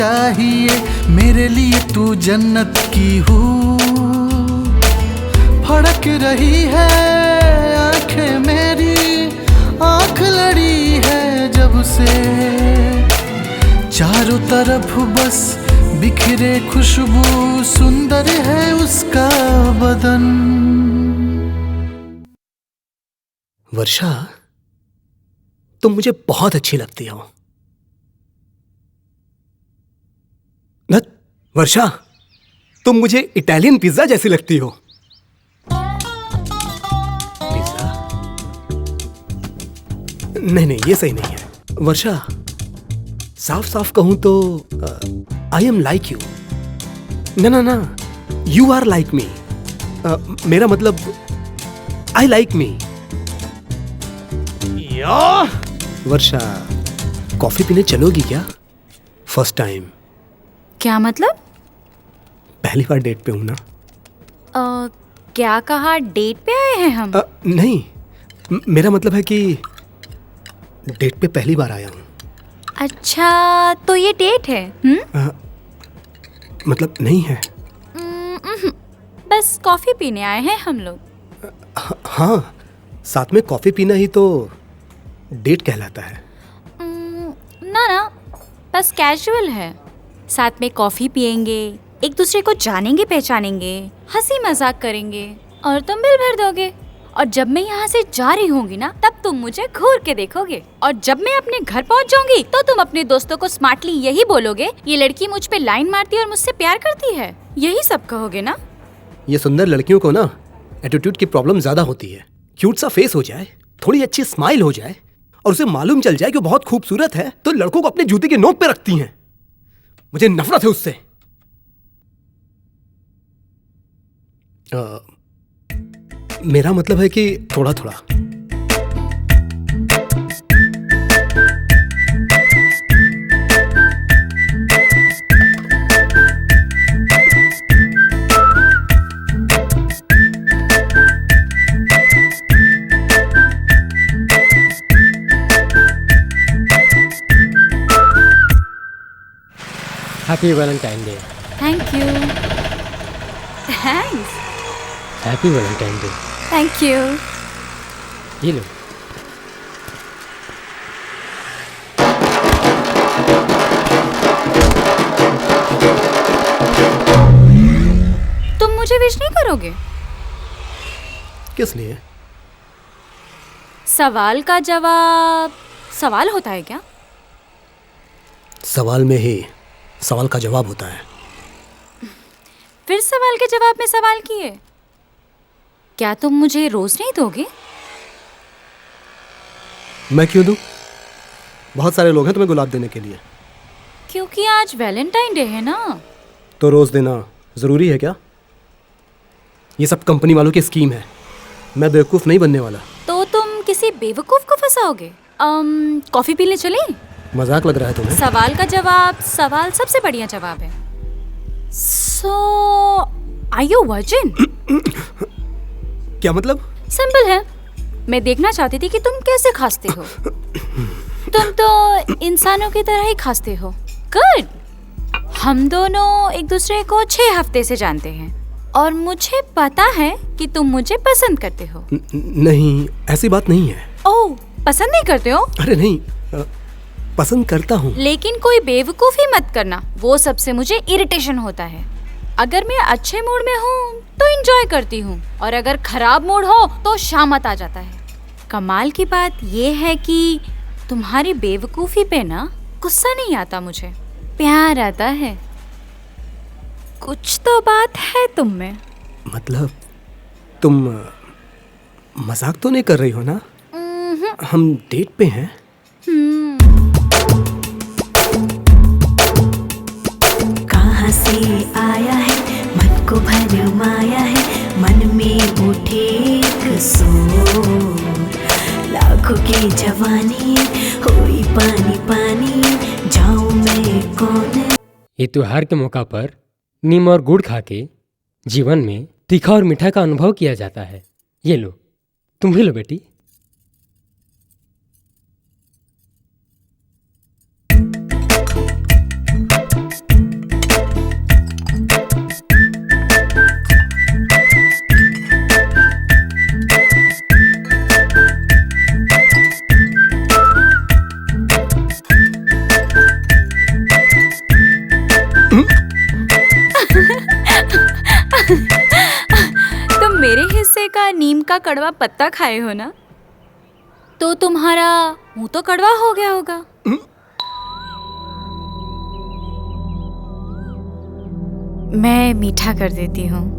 चाहिए मेरे लिए तू जन्नत की हूँ। फड़क रही है आंखें मेरी, आंख लड़ी है जब से, चारों तरफ बस बिखरे खुशबू, सुंदर है उसका बदन। वर्षा, तुम मुझे बहुत अच्छी लगती हो। वर्षा, तुम मुझे इटालियन पिज्जा जैसी लगती हो। पिज्जा? नहीं, ये सही नहीं है। वर्षा, साफ साफ कहूं तो आई एम लाइक यू। ना, यू आर लाइक मी। मेरा मतलब I like me. Varsha, coffee पीने चलोगी क्या? First time. क्या मतलब? पहली बार डेट पे हूं ना। क्या कहा? डेट पे आए हैं हम? नहीं, मेरा मतलब है कि डेट पे पहली बार आया हूं। अच्छा, तो ये डेट है? मतलब नहीं है। बस कॉफी पीने आए हैं हम लोग। हाँ, साथ में कॉफी पीना ही तो डेट कहलाता है। ना, बस कैजुअल है। साथ में कॉफी पियेंगे, एक दूसरे को जानेंगे पहचानेंगे, हंसी मजाक करेंगे और तुम बिल भर दोगे। और जब मैं यहाँ से जा रही होंगी ना, तब तुम मुझे घूर के देखोगे। और जब मैं अपने घर पहुँच जाऊंगी तो तुम अपने दोस्तों को स्मार्टली यही बोलोगे, ये लड़की मुझ पे लाइन मारती है और मुझसे प्यार करती है। यही सब कहोगे ना? ये सुंदर लड़कियों को ना एटीट्यूड की प्रॉब्लम ज्यादा होती है। क्यूट सा फेस हो जाए, थोड़ी अच्छी स्माइल हो जाए और उसे मालूम चल जाए कि बहुत खूबसूरत है, तो लड़कों को अपने जूते के नोक पे रखती हैं। मुझे नफरत है उससे। मेरा मतलब है कि थोड़ा थोड़ा। Happy Valentine day. Thank you. Thanks. Happy Valentine day. Thank you. ये लो। तुम मुझे विश नहीं करोगे? किस लिए? सवाल का जवाब सवाल होता है क्या? सवाल में ही सवाल का जवाब होता है। फिर सवाल के जवाब में सवाल किए। क्या तुम मुझे रोज नहीं दोगे? मैं क्यों दूं? बहुत सारे लोग हैं तुम्हें गुलाब देने के लिए। क्योंकि आज वैलेंटाइन डे है ना। तो रोज देना जरूरी है क्या? ये सब कंपनी वालों की स्कीम है। मैं बेवकूफ नहीं बनने वाला। तो तुम किसी बेवकूफ को फंसाओगे। कॉफी पीने चलें? मजाक लग रहा है तुम्हें? सवाल का जवाब सवाल सबसे बढ़िया जवाब है। सो आर यू वर्जिन? क्या मतलब? सिंपल है। मैं देखना चाहती थी कि तुम कैसे खांसते हो। तुम तो इंसानों की तरह ही खांसते हो। गुड। हम दोनों एक दूसरे को 6 हफ्ते से जानते हैं और मुझे पता है कि तुम मुझे पसंद करते हो। नहीं, ऐसी बात नहीं है। ओह, पसंद नहीं करते हो? अरे नहीं, पसंद करता हूँ। लेकिन कोई बेवकूफी मत करना, वो सबसे मुझे इरिटेशन होता है। अगर मैं अच्छे मूड में हूँ तो एंजॉय करती हूँ और अगर खराब मूड हो तो शामत आ जाता है। कमाल की बात ये है कि तुम्हारी बेवकूफी पे ना गुस्सा नहीं आता, मुझे प्यार आता है। कुछ तो बात है तुम में। मतलब तुम मजाक तो नहीं कर रही हो ना? हम डेट पे हैं। कहाँ से आया है, मन को भरमाया है, मन में उठे एक शोर। लाखों की जवानी हुई पानी पानी, जाऊं मैं कौन। ये त्योहार के मौका पर नीम और गुड़ खा के जीवन में तीखा और मीठा का अनुभव किया जाता है। ये लो, तुम भी लो बेटी। का नीम का कड़वा पत्ता खाए हो ना, तो तुम्हारा मुंह तो कड़वा हो गया होगा। मैं मीठा कर देती हूँ।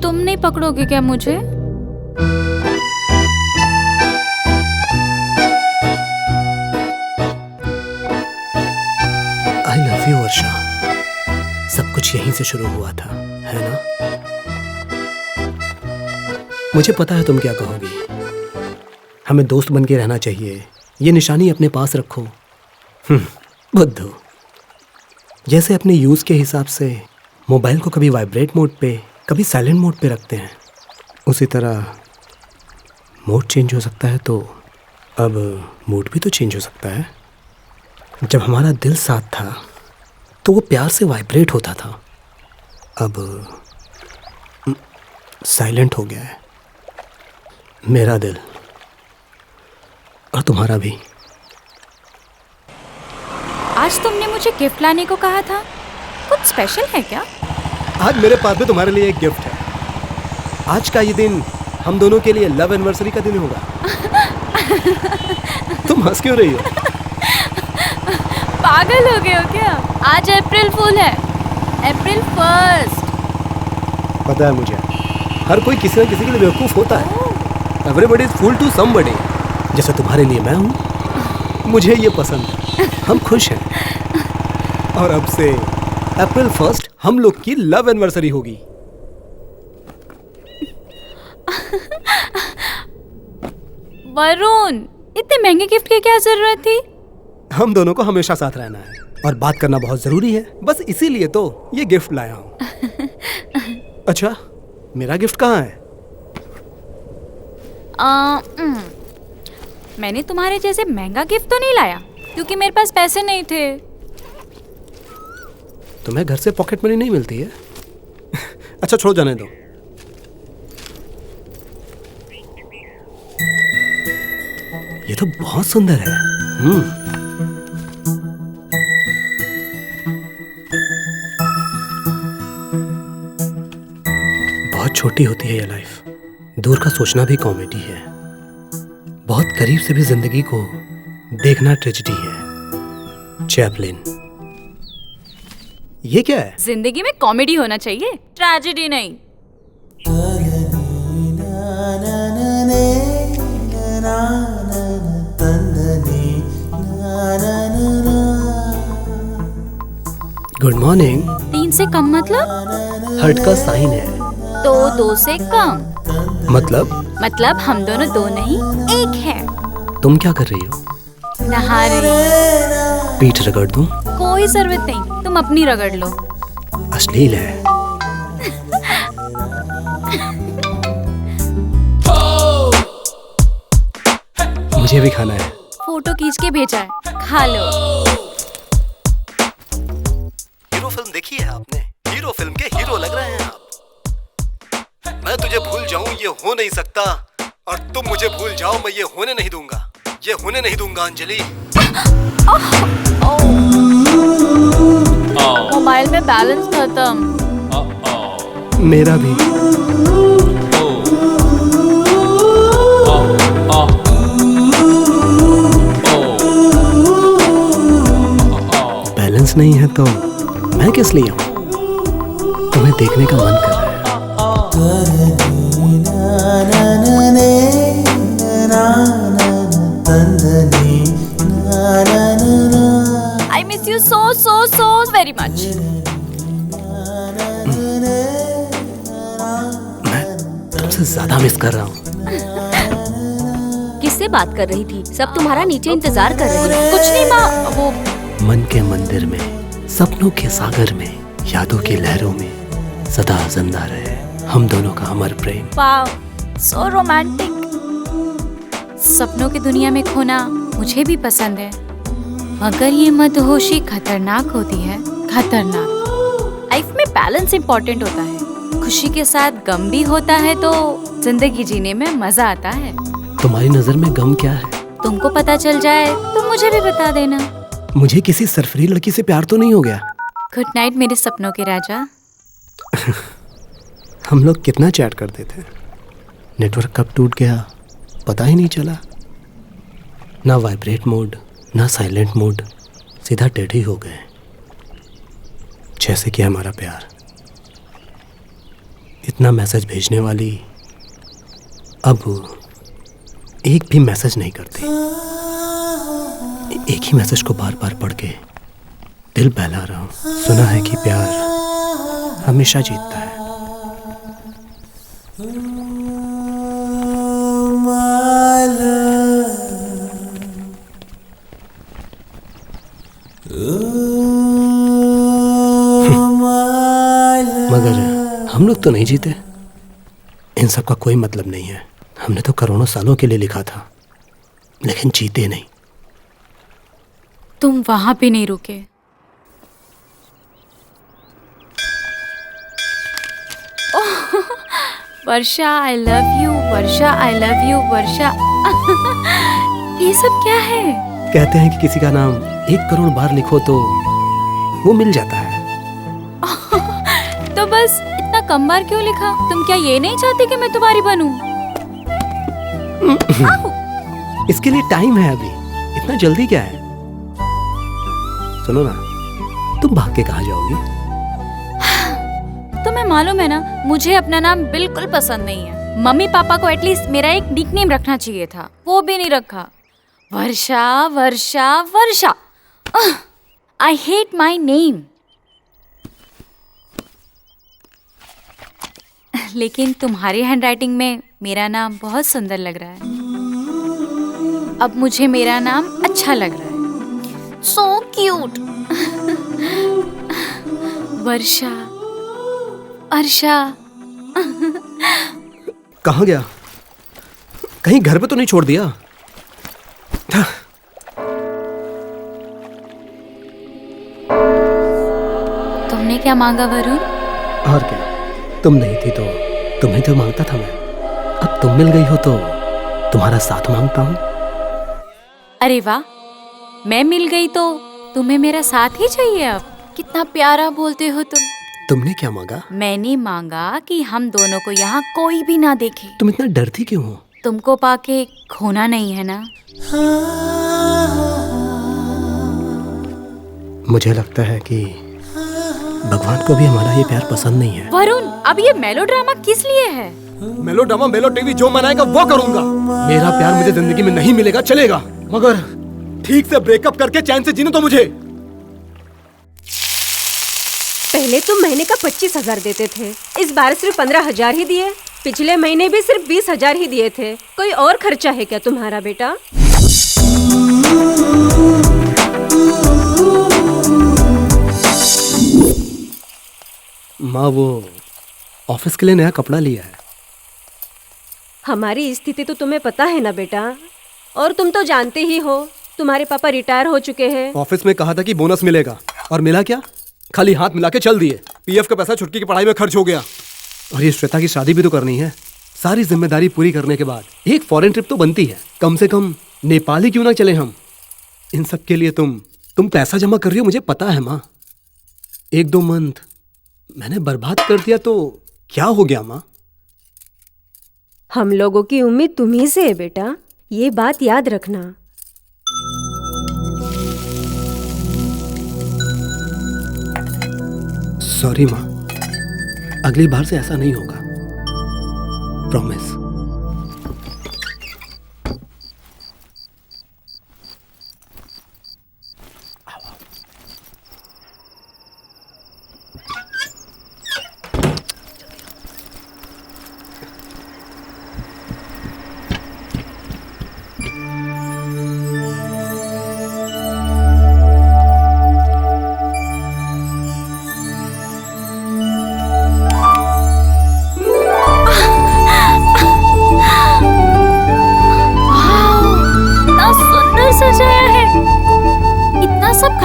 तुम नहीं पकड़ोगे क्या मुझे? आई लव यू वर्षा। सब कुछ यहीं से शुरू हुआ था, है ना? मुझे पता है तुम क्या कहोगी। हमें दोस्त बन के रहना चाहिए, ये निशानी अपने पास रखो। बुद्धू, जैसे अपने यूज के हिसाब से मोबाइल को कभी वाइब्रेट मोड पे, कभी साइलेंट मोड पे रखते हैं, उसी तरह मोड चेंज हो सकता है, तो अब मूड भी तो चेंज हो सकता है। जब हमारा दिल साथ था तो वो प्यार से वाइब्रेट होता था, अब साइलेंट हो गया है मेरा दिल, और तुम्हारा भी। आज तुमने मुझे गिफ्ट लाने को कहा था, कुछ स्पेशल है क्या? आज मेरे पास भी तुम्हारे लिए एक गिफ्ट है। आज का ये दिन हम दोनों के लिए लव एनिवर्सरी का दिन होगा। तुम हंस क्यों रही हो? पागल हो गए हो क्या? आज अप्रैल फूल है, अप्रैल 1। पता है मुझे, हर कोई किसी न किसी के लिए बेवकूफ होता है। Everybody is fool to somebody. जैसे तुम्हारे लिए मैं हूँ, मुझे ये पसंद है, हम खुश हैं। और अब से अप्रैल 1 हम लोग की लव एनिवर्सरी होगी। वरुण, इतने महंगे गिफ्ट की क्या जरूरत थी? हम दोनों को हमेशा साथ रहना है और बात करना बहुत जरूरी है, बस इसीलिए तो ये गिफ्ट लाया हूँ। अच्छा, मेरा गिफ्ट कहाँ है? मैंने तुम्हारे जैसे महंगा गिफ्ट तो नहीं लाया, क्योंकि मेरे पास पैसे नहीं थे। तुम्हें घर से पॉकेट मनी नहीं मिलती है? अच्छा छोड़ो, जाने दो। ये तो बहुत सुंदर है। बहुत छोटी होती है ये लाइफ, दूर का सोचना भी कॉमेडी है, बहुत करीब से भी जिंदगी को देखना ट्रेजेडी है। चैपलिन। ये क्या है? जिंदगी में कॉमेडी होना चाहिए, ट्रेजेडी नहीं। Good morning. 3 से कम मतलब? हर्ट का साइन है। तो 2 से कम मतलब हम दोनों 2 नहीं 1 है। तुम क्या कर रही हो? नहा रही। पीठ रगड़ दूं? कोई जरूरत नहीं, तुम अपनी रगड़ लो। अश्लील है। मुझे भी खाना है। फोटो खींच के भेजा है, खा लो। हीरो फिल्म देखी है आपने? हीरो फिल्म के हीरो लग रहे हैं आप। मैं तुझे भूल जाऊं ये हो नहीं सकता, और तुम मुझे भूल जाओ मैं ये होने नहीं दूंगा। ये होने नहीं दूंगा अंजलि। मोबाइल में बैलेंस खत्म। मेरा भी। बैलेंस नहीं है तो मैं किस लिए हूँ? तुम्हें देखने का मन कर रहा है। I miss you so very much. मैं तुमसे ज्यादा मिस कर रहा हूँ। किससे बात कर रही थी? सब तुम्हारा नीचे इंतजार कर रहे हैं। कुछ नहीं माँ, वो मन के मंदिर में, सपनों के सागर में, यादों की लहरों में सदा जिंदा रहे हम दोनों का अमर प्रेम। वाव, सो रोमांटिक। सपनों की दुनिया में खोना मुझे भी पसंद है, मगर ये मदहोशी खतरनाक होती है, खतरनाक। लाइफ में बैलेंस इम्पोर्टेंट होता है। खुशी के साथ गम भी होता है तो जिंदगी जीने में मजा आता है। तुम्हारी नजर में गम क्या है? तुमको पता चल जाए तो मुझे भी बता देना। मुझे किसी सरफरी लड़की से प्यार तो नहीं हो गया? गुड नाइट मेरे सपनों के राजा। हम लोग कितना चैट करते थे, नेटवर्क कब टूट गया पता ही नहीं चला। ना वाइब्रेट मोड ना साइलेंट मोड, सीधा डेड ही हो गए। जैसे कि हमारा प्यार। इतना मैसेज भेजने वाली अब एक भी मैसेज नहीं करती। एक ही मैसेज को बार बार पढ़ के दिल बहला रहा हूं। सुना है कि प्यार हमेशा जीतता है। मगर हम लोग तो नहीं जीते। इन सब का कोई मतलब नहीं है। हमने तो करोड़ों सालों के लिए लिखा था, लेकिन जीते नहीं। तुम वहां भी नहीं रुके। Varsha I love you, Varsha I love you, Varsha. ये सब क्या है? कहते हैं कि किसी का नाम 1 करोड़ बार लिखो तो वो मिल जाता है। तो बस इतना कम बार क्यों लिखा? तुम क्या ये नहीं चाहते कि मैं तुम्हारी बनूं? इसके लिए टाइम है अभी, इतना जल्दी क्या है? सुनो ना, तुम भाग के कहाँ जाओगी? तुम्हें मालूम है ना, मुझे अपना नाम बिल्कुल पसंद नहीं है। मम्मी पापा को एटलीस्ट मेरा एक निकनेम रखना चाहिए था, वो भी नहीं रखा। Varsha Varsha Varsha. I hate my name. लेकिन तुम्हारी हैंडराइटिंग में मेरा नाम बहुत सुंदर लग रहा है। अब मुझे मेरा नाम अच्छा लग रहा है। So cute. वर्षा, अर्षा। कहाँ गया? कहीं घर पे तो नहीं छोड़ दिया? तुमने क्या मांगा वरुण? और क्या, तुम नहीं थी तो तुम्हें जो मांगता था मैं, अब तुम मिल गई हो तो तुम्हारा साथ मांगता हूँ। अरे वाह, मैं मिल गई तो तुम्हें मेरा साथ ही चाहिए अब? कितना प्यारा बोलते हो तुम। तुमने क्या मांगा? मैंने मांगा कि हम दोनों को यहाँ कोई भी ना देखे। तुम इतना डरती क्यों हो? तुमको पाके खोना नहीं है ना? मुझे लगता है कि भगवान को भी हमारा ये प्यार पसंद नहीं है। वरुण, अब ये मेलोड्रामा किस लिए है? मेलोड्रामा मेलो टीवी जो मनाएगा वो करूंगा। मेरा प्यार मुझे जिंदगी में नहीं मिलेगा चलेगा, मगर ठीक से ब्रेकअप करके चैन से जीने तो मुझे। पहले तुम महीने का 25,000 देते थे, इस बार सिर्फ 15,000 ही दिए। पिछले महीने भी सिर्फ 20,000 ही दिए थे। कोई और खर्चा है क्या तुम्हारा बेटा? माँ, वो ऑफिस के लिए नया कपड़ा लिया है। हमारी स्थिति तो तुम्हें पता है ना बेटा, और तुम तो जानते ही हो तुम्हारे पापा रिटायर हो चुके हैं। ऑफिस में कहा था कि बोनस मिलेगा, और मिला क्या? खाली हाथ मिला के चल दिए। पीएफ का पैसा छुटकी की पढ़ाई में खर्च हो गया। और ये श्वेता की शादी भी तो करनी है। सारी जिम्मेदारी पूरी करने के बाद एक फॉरेन ट्रिप तो बनती है। कम से कम नेपाल ही क्यों ना चले हम। इन सब के लिए तुम पैसा जमा कर रही हो, मुझे पता है माँ। 1-2 मंथ मैंने बर्बाद कर दिया तो क्या हो गया माँ? हम लोगों की उम्मीद तुम्ही से है बेटा, ये बात याद रखना। सॉरी माँ, अगली बार से ऐसा नहीं होगा, प्रॉमिस।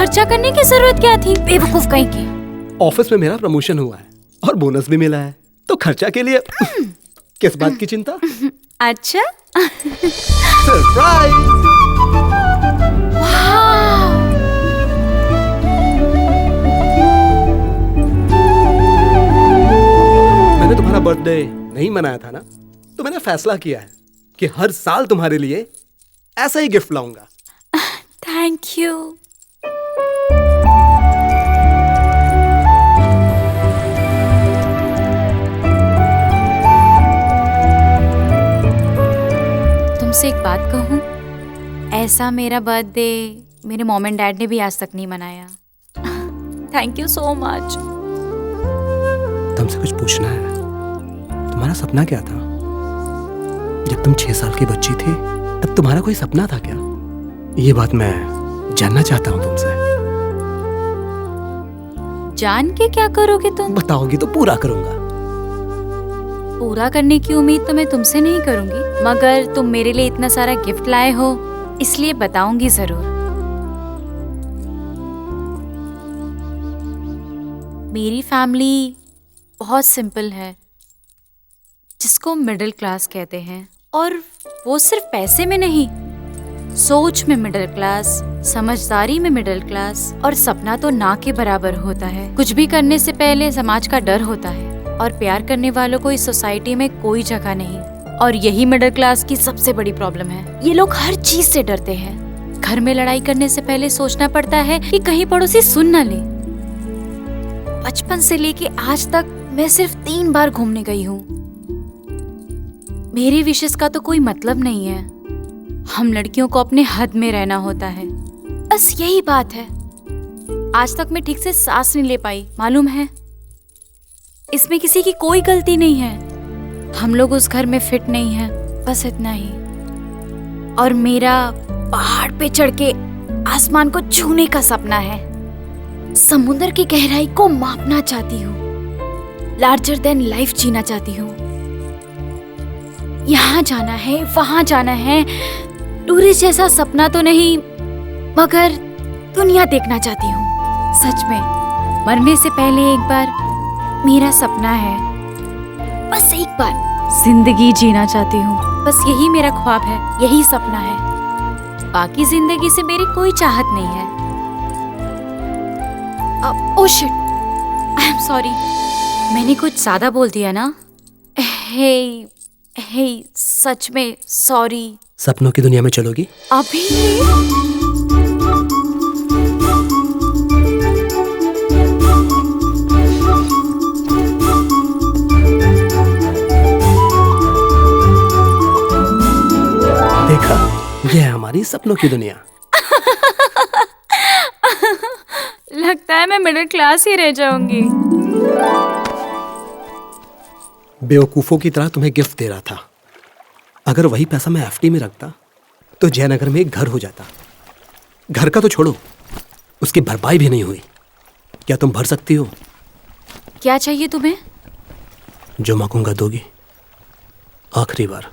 खर्चा करने की जरूरत क्या थी, बेवकूफ कहीं की। ऑफिस में मेरा प्रमोशन हुआ है और बोनस भी मिला है, तो खर्चा के लिए किस बात की चिंता? अच्छा। सरप्राइज! मैंने तुम्हारा बर्थडे नहीं मनाया था ना, तो मैंने फैसला किया है कि हर साल तुम्हारे लिए ऐसा ही गिफ्ट लाऊंगा। Thank you. तुमसे एक बात कहूं, ऐसा मेरा बर्थडे मेरे मॉम एंड डैड ने भी आज तक नहीं मनाया। Thank you so much. तुमसे कुछ पूछना है। तुम्हारा सपना क्या था? जब तुम 6 साल की बच्ची थी तब तुम्हारा कोई सपना था क्या? ये बात मैं जानना चाहता हूँ तुमसे। जान के क्या करोगे तुम? बताओगी तो पूरा करूंगा। पूरा करने की उम्मीद तो मैं तुमसे नहीं करूंगी, मगर तुम मेरे लिए इतना सारा गिफ्ट लाए हो इसलिए बताऊंगी जरूर। मेरी फैमिली बहुत सिंपल है, जिसको मिडिल क्लास कहते हैं, और वो सिर्फ पैसे में नहीं, सोच में मिडिल क्लास, समझदारी में मिडिल क्लास, और सपना तो ना के बराबर होता है। कुछ भी करने से पहले समाज का डर होता है, और प्यार करने वालों को इस सोसाइटी में कोई जगह नहीं। और यही मिडिल क्लास की सबसे बड़ी प्रॉब्लम है। ये लोग हर चीज से डरते हैं। घर में लड़ाई करने से पहले सोचना पड़ता है कि कहीं पड़ोसी सुन न ले। बचपन से लेके आज तक मैं सिर्फ 3 बार घूमने गई हूँ। मेरी विशेष का तो कोई मतलब नहीं है। हम लड़कियों को अपने हद में रहना होता है, बस यही बात है। आज तक मैं ठीक से सांस नहीं ले पाई, मालूम है? इसमें किसी की कोई गलती नहीं है। हम लोग उस घर में फिट नहीं हैं, बस इतना ही। और मेरा पहाड़ पे चढ़ के आसमान को छूने का सपना है। समुद्र की गहराई को मापना चाहती हूँ, लार्जर देन लाइफ जीना चाहती हूँ। यहाँ जाना है, वहां जाना है, टूरिस्ट जैसा सपना तो नहीं, मगर दुनिया देखना चाहती हूँ। सच में मरने से पहले एक बार मेरा सपना है, बस एक बार जिंदगी जीना चाहती हूँ। बस यही मेरा ख्वाब है, यही सपना है। बाकी जिंदगी से मेरी कोई चाहत नहीं है। Oh shit, I am sorry, मैंने कुछ ज्यादा बोल दिया ना? हे सच में सॉरी। सपनों की दुनिया में चलोगी? अभी? देखा, यह है हमारी सपनों की दुनिया। लगता है मैं मिडिल क्लास ही रह जाऊंगी। बेवकूफों की तरह तुम्हें गिफ्ट दे रहा था। अगर वही पैसा मैं एफडी में रखता तो जयनगर में एक घर हो जाता। घर का तो छोड़ो, उसकी भरपाई भी नहीं हुई। क्या तुम भर सकती हो? क्या चाहिए तुम्हें? जो मांगूंगा दोगी? आखिरी बार,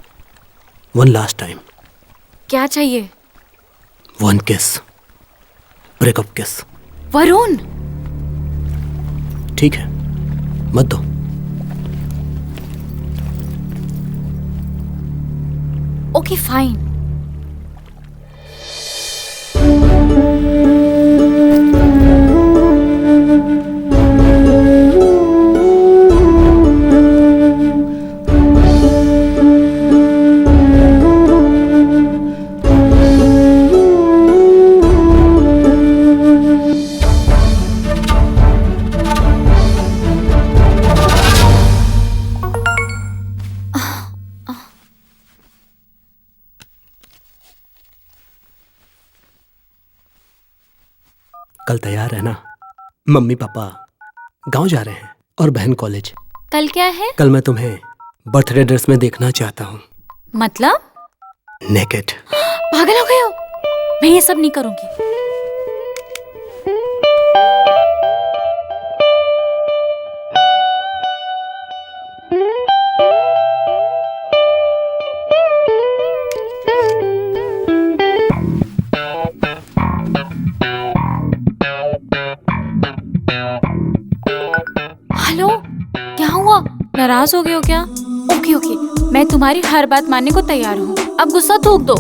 वन लास्ट टाइम। क्या चाहिए? वन किस, ब्रेकअप किस। वरुण, ठीक है, मत दो। Okay fine. कल तैयार है ना? मम्मी पापा गांव जा रहे हैं और बहन कॉलेज। कल क्या है? कल मैं तुम्हें बर्थडे ड्रेस में देखना चाहता हूँ। मतलब? नेकेड। पागल हो गए हो? मैं ये सब नहीं करूंगी। नाराज हो गए हो क्या? ओके ओके, मैं तुम्हारी हर बात मानने को तैयार हूँ। अब गुस्सा थूक दो।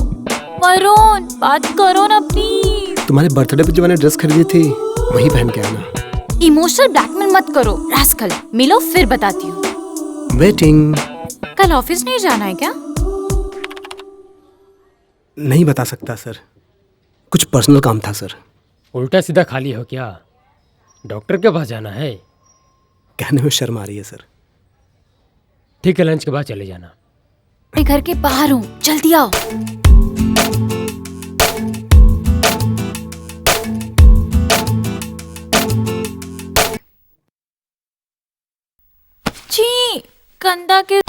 वरुण, बात करो ना प्लीज। तुम्हारे बर्थडे पे जो मैंने ड्रेस खरीदी थी वही पहन के आना। इमोशनल ब्लैकमेल मत करो रास्कल। मिलो फिर बताती हूँ। वेटिंग। कल ऑफिस नहीं जाना है क्या? नहीं बता सकता सर, कुछ पर्सनल काम था सर। उल्टा सीधा खाली हो क्या? डॉक्टर के पास जाना है? कहने में शर्म आ रही है सर। ठीक है, लंच के बाद चले जाना। मैं घर के बाहर हूँ, जल्दी आओ। छी, गंदा के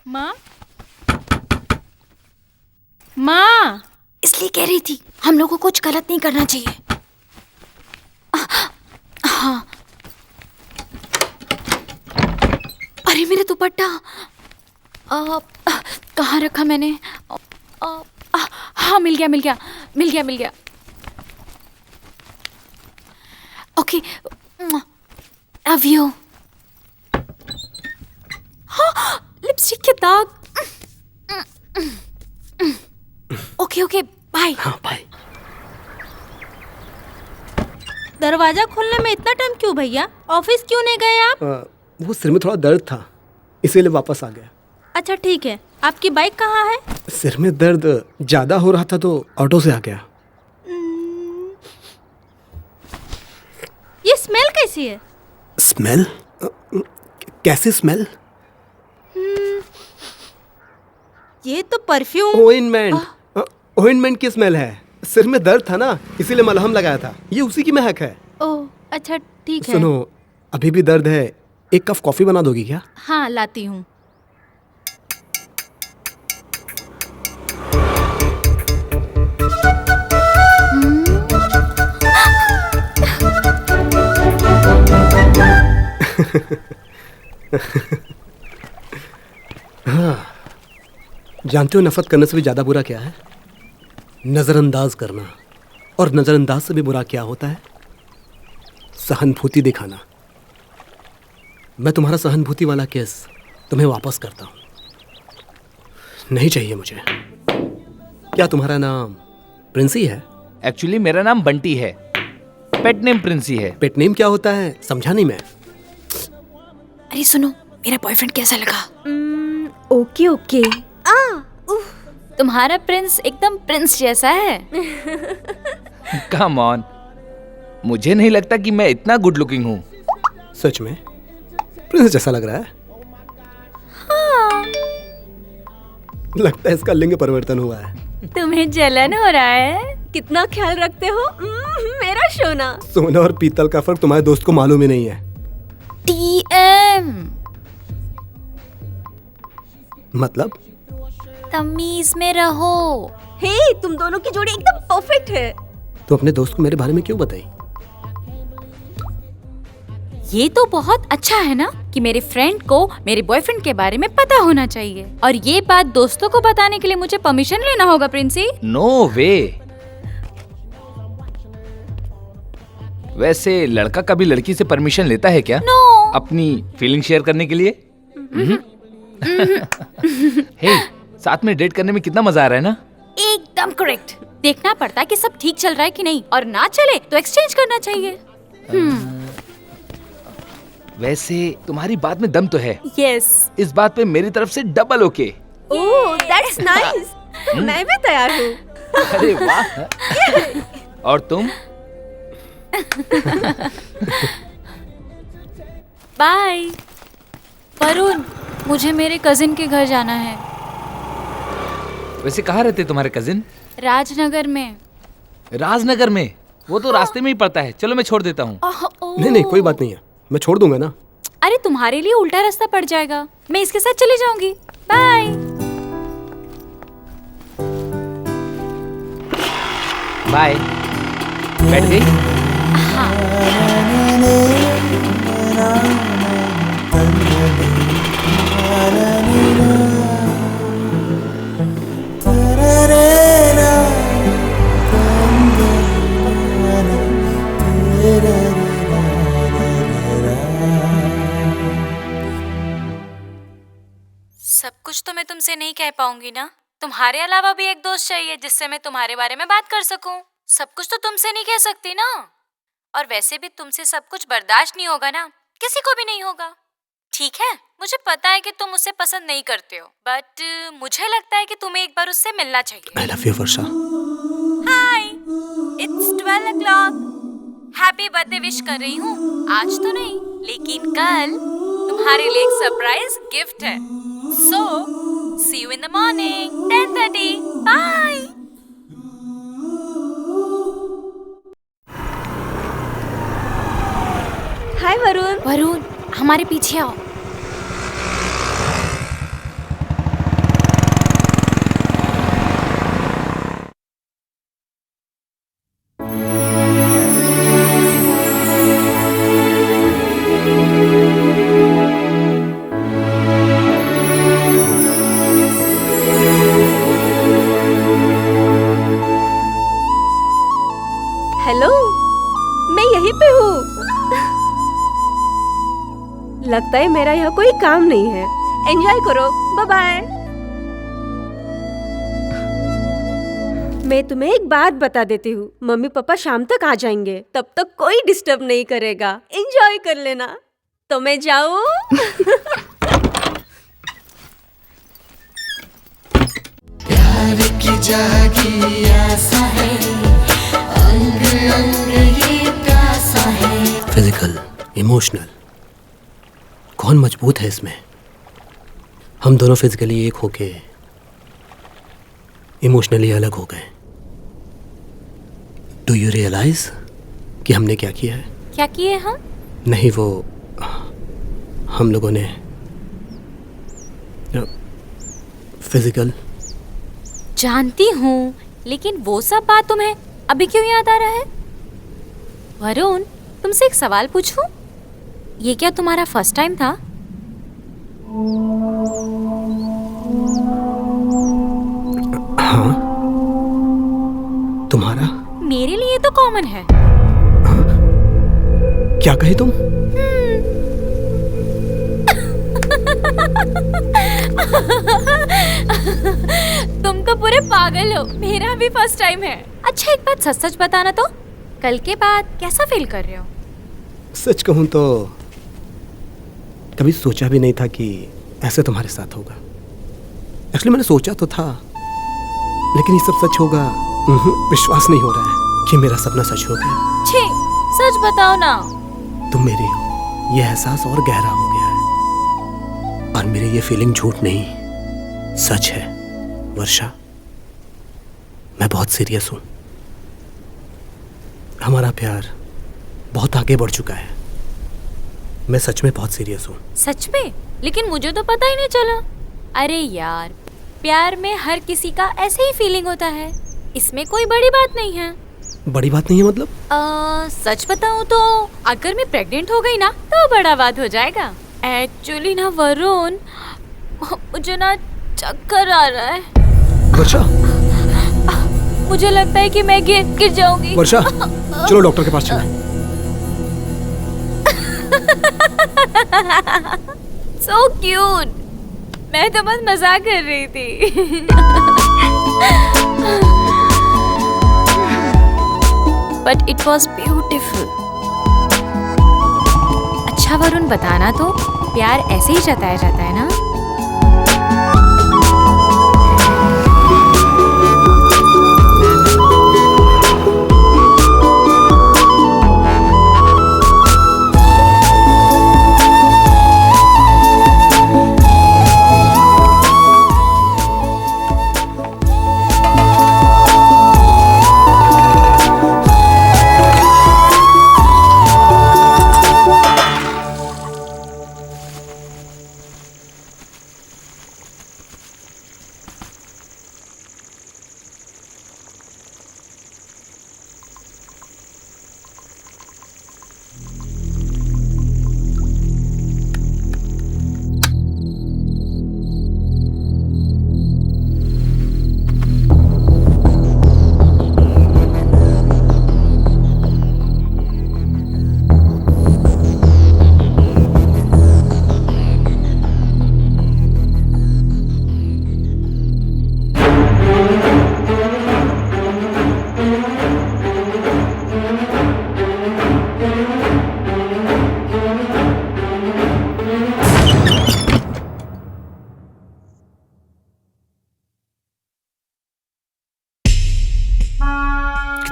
माँ, माँ, इसलिए कह रही थी हम लोगों को कुछ गलत नहीं करना चाहिए। हाँ, अरे मेरा दुपट्टा कहाँ रखा मैंने? हाँ, मिल गया। Okay, love you. हाँ, लिपस्टिक के दाग। Okay, bye. हाँ बाय। दरवाजा खोलने में इतना टाइम क्यों भैया? ऑफिस क्यों नहीं गए आप? वो सिर में थोड़ा दर्द था इसीलिए वापस आ गया। अच्छा ठीक है, आपकी बाइक कहाँ है? सिर में दर्द ज्यादा हो रहा था तो ऑटो से आ गया। ये स्मेल कैसी है? स्मेल? कैसी स्मेल? ये तो परफ्यूम। ओइंटमेंट की स्मेल है। सिर में दर्द था ना इसीलिए मलहम लगाया था। ये उसी की महक है। ओह अच्छा ठीक है। सुनो, अभी भी दर्द है, एक कप कॉफी बना दोगी क्या? हाँ लाती हूँ। हाँ, जानते हो नफरत करने से भी ज्यादा बुरा क्या है? नजरअंदाज करना। और नजरअंदाज से भी बुरा क्या होता है? सहानुभूति दिखाना। मैं तुम्हारा सहानुभूति वाला केस तुम्हें वापस करता हूं। नहीं चाहिए मुझे। क्या तुम्हारा नाम प्रिंसी है? एक्चुअली मेरा नाम बंटी है, पेट नेम प्रिंसी है। पेट नेम क्या होता है समझा नहीं मैं। अरे सुनो, मेरा बॉयफ्रेंड कैसा लगा? ओके। तुम्हारा प्रिंस एकदम प्रिंस जैसा है। कम ऑन, मुझे नहीं लगता कि मैं इतना गुड लुकिंग हूँ। सच में प्रिंस जैसा लग रहा है। हाँ। लगता है इसका लिंग परिवर्तन हुआ है। तुम्हें जलन हो रहा है? कितना ख्याल रखते हो मेरा सोना। सोना और पीतल का फर्क तुम्हारे दोस्त को मालूम ही नहीं है। TM मतलब? तमीज में रहो। हे, तुम दोनों की जोड़ी एकदम परफेक्ट है। तो अपने दोस्त को मेरे बारे में क्यों बताई? ये तो बहुत अच्छा है ना कि मेरे फ्रेंड को मेरे बॉयफ्रेंड के बारे में पता होना चाहिए। और ये बात दोस्तों को बताने के लिए मुझे परमिशन लेना होगा प्रिंसी? नो वे। वैसे लड़का कभी लड़की से परमिशन लेता है क्या? नो। अपनी फीलिंग शेयर करने के लिए? हे, साथ में डेट करने में कितना मजा आ रहा है ना? एकदम करेक्ट। देखना पड़ता है कि सब ठीक चल रहा है कि नहीं, और ना चले तो एक्सचेंज करना चाहिए। वैसे तुम्हारी बात में दम तो है। यस। इस बात पे मेरी तरफ से double okay. Oh that's nice. मैं भी तैयार हूँ। अरे वाह। और तुम? बाय। वरुण, मुझे मेरे कजिन के घर जाना है। वैसे कहाँ रहते तुम्हारे कजिन? राजनगर में। राजनगर में? वो तो रास्ते में ही पड़ता है। चलो मैं छोड़ देता हूँ। नहीं कोई बात नहीं है, मैं छोड़ दूंगा ना। अरे तुम्हारे लिए उल्टा रास्ता पड़ जाएगा, मैं इसके साथ चली जाऊंगी। बाय। बाय। बैठ गई? तो मैं तुमसे नहीं कह पाऊंगी ना। तुम्हारे अलावा भी एक दोस्त चाहिए जिससे मैं तुम्हारे बारे में बात कर सकूं। सब कुछ तो तुमसे नहीं कह सकती ना। और वैसे भी तुमसे सब कुछ बर्दाश्त नहीं होगा ना, किसी को भी नहीं होगा। ठीक है, मुझे पता है कि तुम उसे पसंद नहीं करते हो, बट मुझे लगता है कि तुम्हें एक बार उससे मिलना चाहिए। आई love you Varsha. Hi, it's 12 o'clock। Happy birthday wish कर रही हूँ। आज तो नहीं, लेकिन कल तुम्हारे लिए एक सरप्राइज गिफ्ट है। So see you in the morning 10:30। Bye. Hi Varun. Varun, हमारे पीछे आओ। हेलो, मैं यहीं पे हूँ। लगता है मेरा यहाँ कोई काम नहीं है। एंजॉय करो, बाय बाय। मैं तुम्हें एक बात बता देती हूँ, मम्मी पापा शाम तक आ जाएंगे, तब तक कोई डिस्टर्ब नहीं करेगा। एंजॉय कर लेना। तो मैं जाऊँ? प्यार की जागी ऐसा है, अंग अंग ये प्यासा है। फिजिकल, इमोशनल, कौन मजबूत है इसमें? हम दोनों फिजिकली एक होके इमोशनली अलग हो गए। डू यू रियलाइज कि हमने क्या किया है? क्या किए हम? नहीं, वो हम लोगों ने फिजिकल। जानती हूँ, लेकिन वो सब बात तुम्हें अभी क्यों याद आ रहा है? वरुण, तुमसे एक सवाल पूछूं? ये क्या तुम्हारा फर्स्ट टाइम था? हाँ। तुम्हारा? मेरे लिए तो कॉमन है। क्या कहे तुम? तुम तो पूरे पागल हो। मेरा भी फर्स्ट टाइम है। अच्छा, एक बात सच सच बताना तो, कल के बाद कैसा फील कर रहे हो? सच कहूं तो कभी सोचा भी नहीं था कि ऐसे तुम्हारे साथ होगा। एक्चुअली मैंने सोचा तो था, लेकिन ये सब सच होगा विश्वास नहीं हो रहा है कि मेरा सपना सच हो गया। छी, सच बताओ ना। तुम मेरी हो, ये एहसास और गहरा हो गया है। और मेरी ये फीलिंग झूठ नहीं, सच है वर्षा। मैं बहुत सीरियस हूं। हमारा प्यार बहुत आगे बढ़ चुका है। मैं सच में बहुत सीरियस हूँ। सच में? लेकिन मुझे तो पता ही नहीं चला। अरे यार, प्यार में हर किसी का ऐसे ही फीलिंग होता है, इसमें कोई बड़ी बात नहीं है। बड़ी बात नहीं है मतलब? सच बताऊं तो अगर मैं प्रेग्नेंट हो गई ना तो बड़ा बात हो जाएगा। एक्चुअली ना वरुण, मुझे ना चक्कर आ रहा है। वर्षा, मुझे लगता है कि मैं गिर जाऊंगी। वर्षा, चलो डॉक्टर के पास चलें। So cute। मैं तो बस मजाक कर रही थी। But it was beautiful। अच्छा वरुण, बताना तो, प्यार ऐसे ही जताया जाता है ना?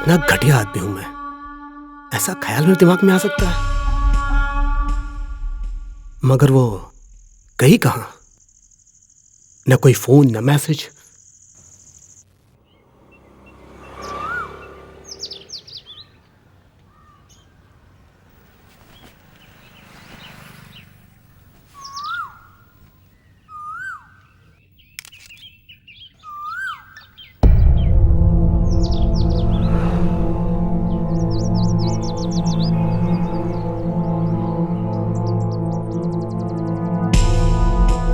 कितना घटिया आदमी हूं मैं, ऐसा ख्याल मेरे दिमाग में आ सकता है? मगर वो गई कहां? न कोई फोन न मैसेज।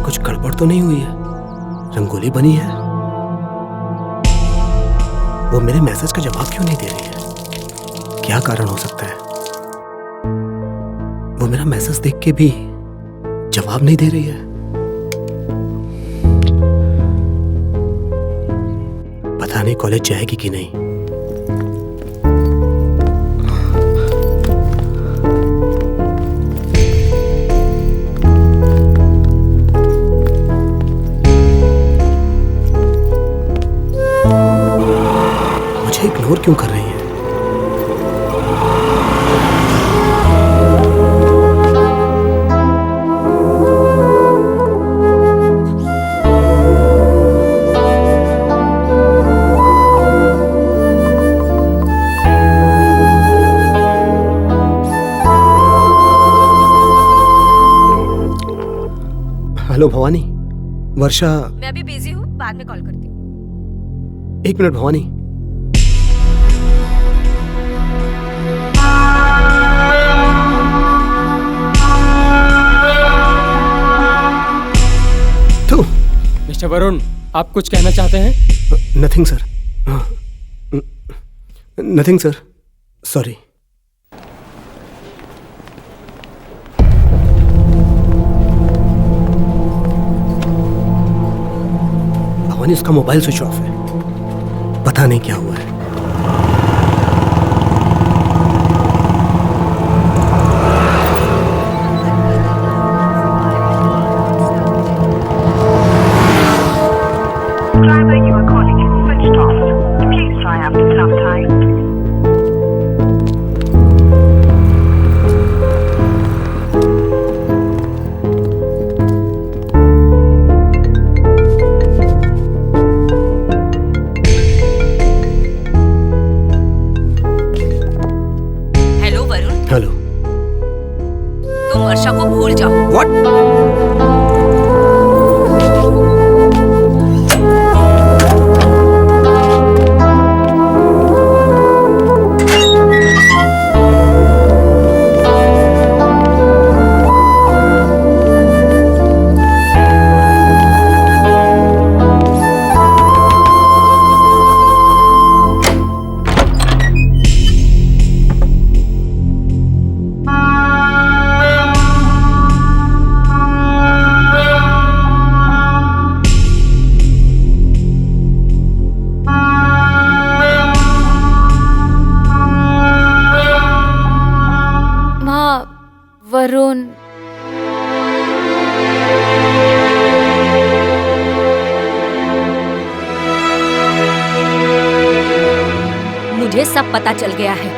कुछ गड़बड़ तो नहीं हुई है? रंगोली बनी है? वो मेरे मैसेज का जवाब क्यों नहीं दे रही है? क्या कारण हो सकता है? वो मेरा मैसेज देख के भी जवाब नहीं दे रही है। पता नहीं कॉलेज जाएगी कि नहीं। मुझे इग्नोर क्यों कर रही है? हेलो भवानी, वर्षा। मैं अभी बिजी हूँ, बाद में कॉल करती हूँ। 1 मिनट भवानी। तो मिस्टर वरुण, आप कुछ कहना चाहते हैं? Nothing sir. Nothing sir, sorry. Bhavani, उसका मोबाइल स्विच ऑफ है, पता नहीं क्या हुआ है। Subscriber you are calling is switched off. Please try after some time. Hello Varun, hello. तुम वर्षा को भूल जाओ। व्हाट? वरुण, मुझे सब पता चल गया है।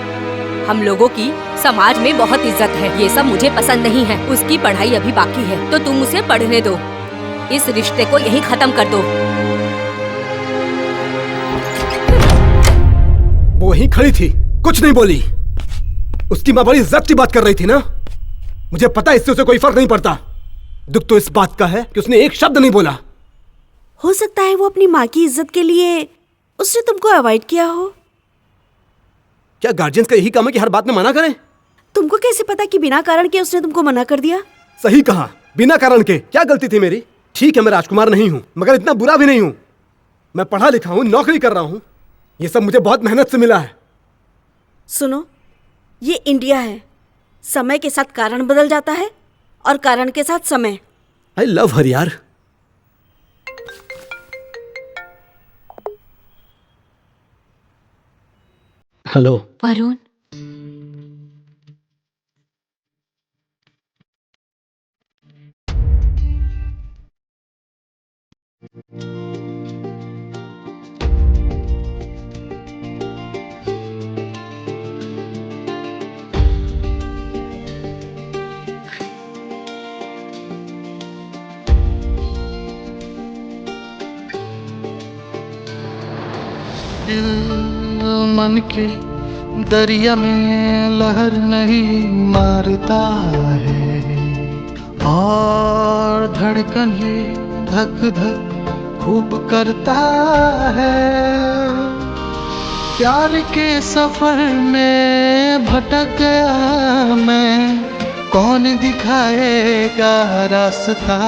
हम लोगों की समाज में बहुत इज्जत है। ये सब मुझे पसंद नहीं है। उसकी पढ़ाई अभी बाकी है, तो तुम उसे पढ़ने दो। इस रिश्ते को यहीं खत्म कर दो। वो वहीं खड़ी थी, कुछ नहीं बोली। उसकी माँ बड़ी इज्जत की बात कर रही थी ना। मुझे पता है इससे उसे कोई फर्क नहीं पड़ता। दुख तो इस बात का है कि उसने एक शब्द नहीं बोला। हो सकता है वो अपनी माँ की इज्जत के लिए उसने तुमको अवॉइड किया हो। क्या गार्जियंस का यही काम है कि हर बात में मना करें? तुमको कैसे पता कि बिना कारण के उसने तुमको मना कर दिया? सही कहा, बिना कारण के। क्या गलती थी मेरी? ठीक है, मैं राजकुमार नहीं हूं, मगर इतना बुरा भी नहीं हूं। मैं पढ़ा लिखा हूं, नौकरी कर रहा हूं। ये सब मुझे बहुत मेहनत से मिला है। सुनो, ये इंडिया है। समय के साथ कारण बदल जाता है और कारण के साथ समय। आई लव हर यार। हेलो वरुण, दिल मन के दरिया में लहर नहीं मारता है, और धड़कन ये धक धक खूब करता है। प्यार के सफर में भटक गया मैं, कौन दिखाएगा रास्ता।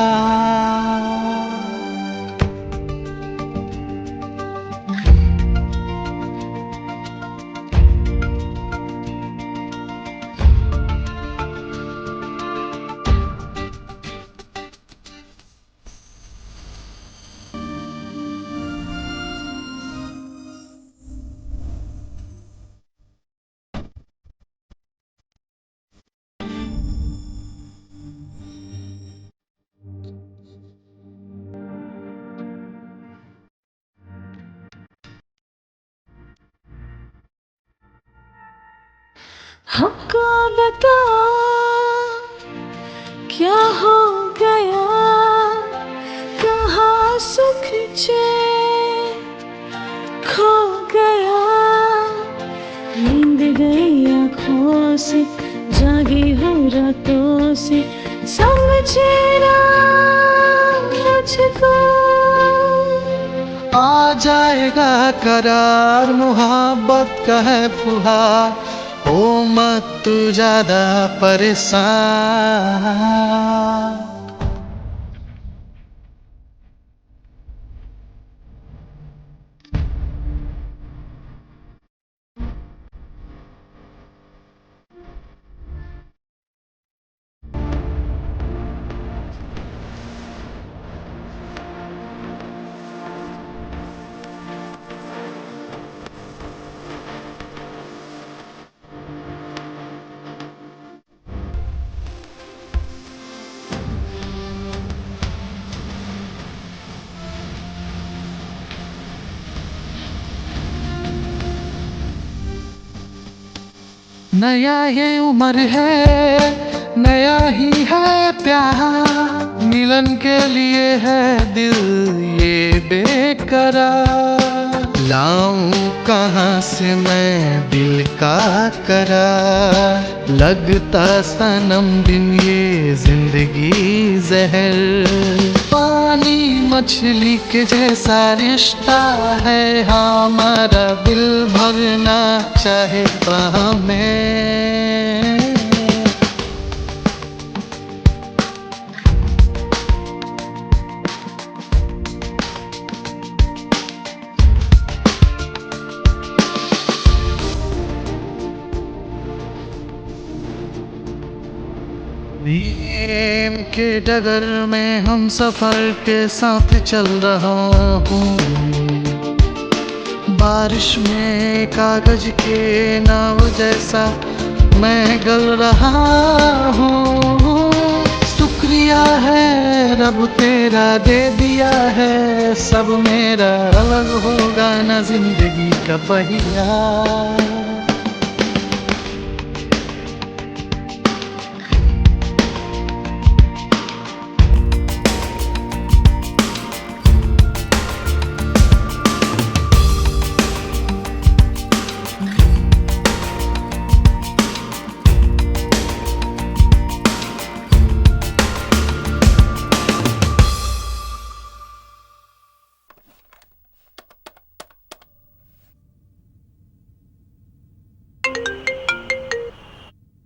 हमको बता क्या हो गया, कहाँ सुख चैन खो गया। नींद गई आँखों से, जागी हूँ रातों से, समझे ना मुझको। आ जाएगा करार, मुहब्बत का है फुहार, ओ मत तू ज्यादा परेशान। नया ये उम्र है, नया ही है प्यार, मिलन के लिए है दिल ये बेकरार। लाऊं कहाँ से मैं दिल का करार, लगता सनम बिन ये जिंदगी जहर। पानी मछली के जैसा रिश्ता है हमारा, दिल भरना चाहता मैं। प्रेम के डगर में हम सफर के साथ चल रहा हूँ, बारिश में कागज के नाव जैसा मैं गल रहा हूँ। शुक्रिया है रब तेरा दे दिया है सब मेरा, अलग होगा ना जिंदगी का पहिया।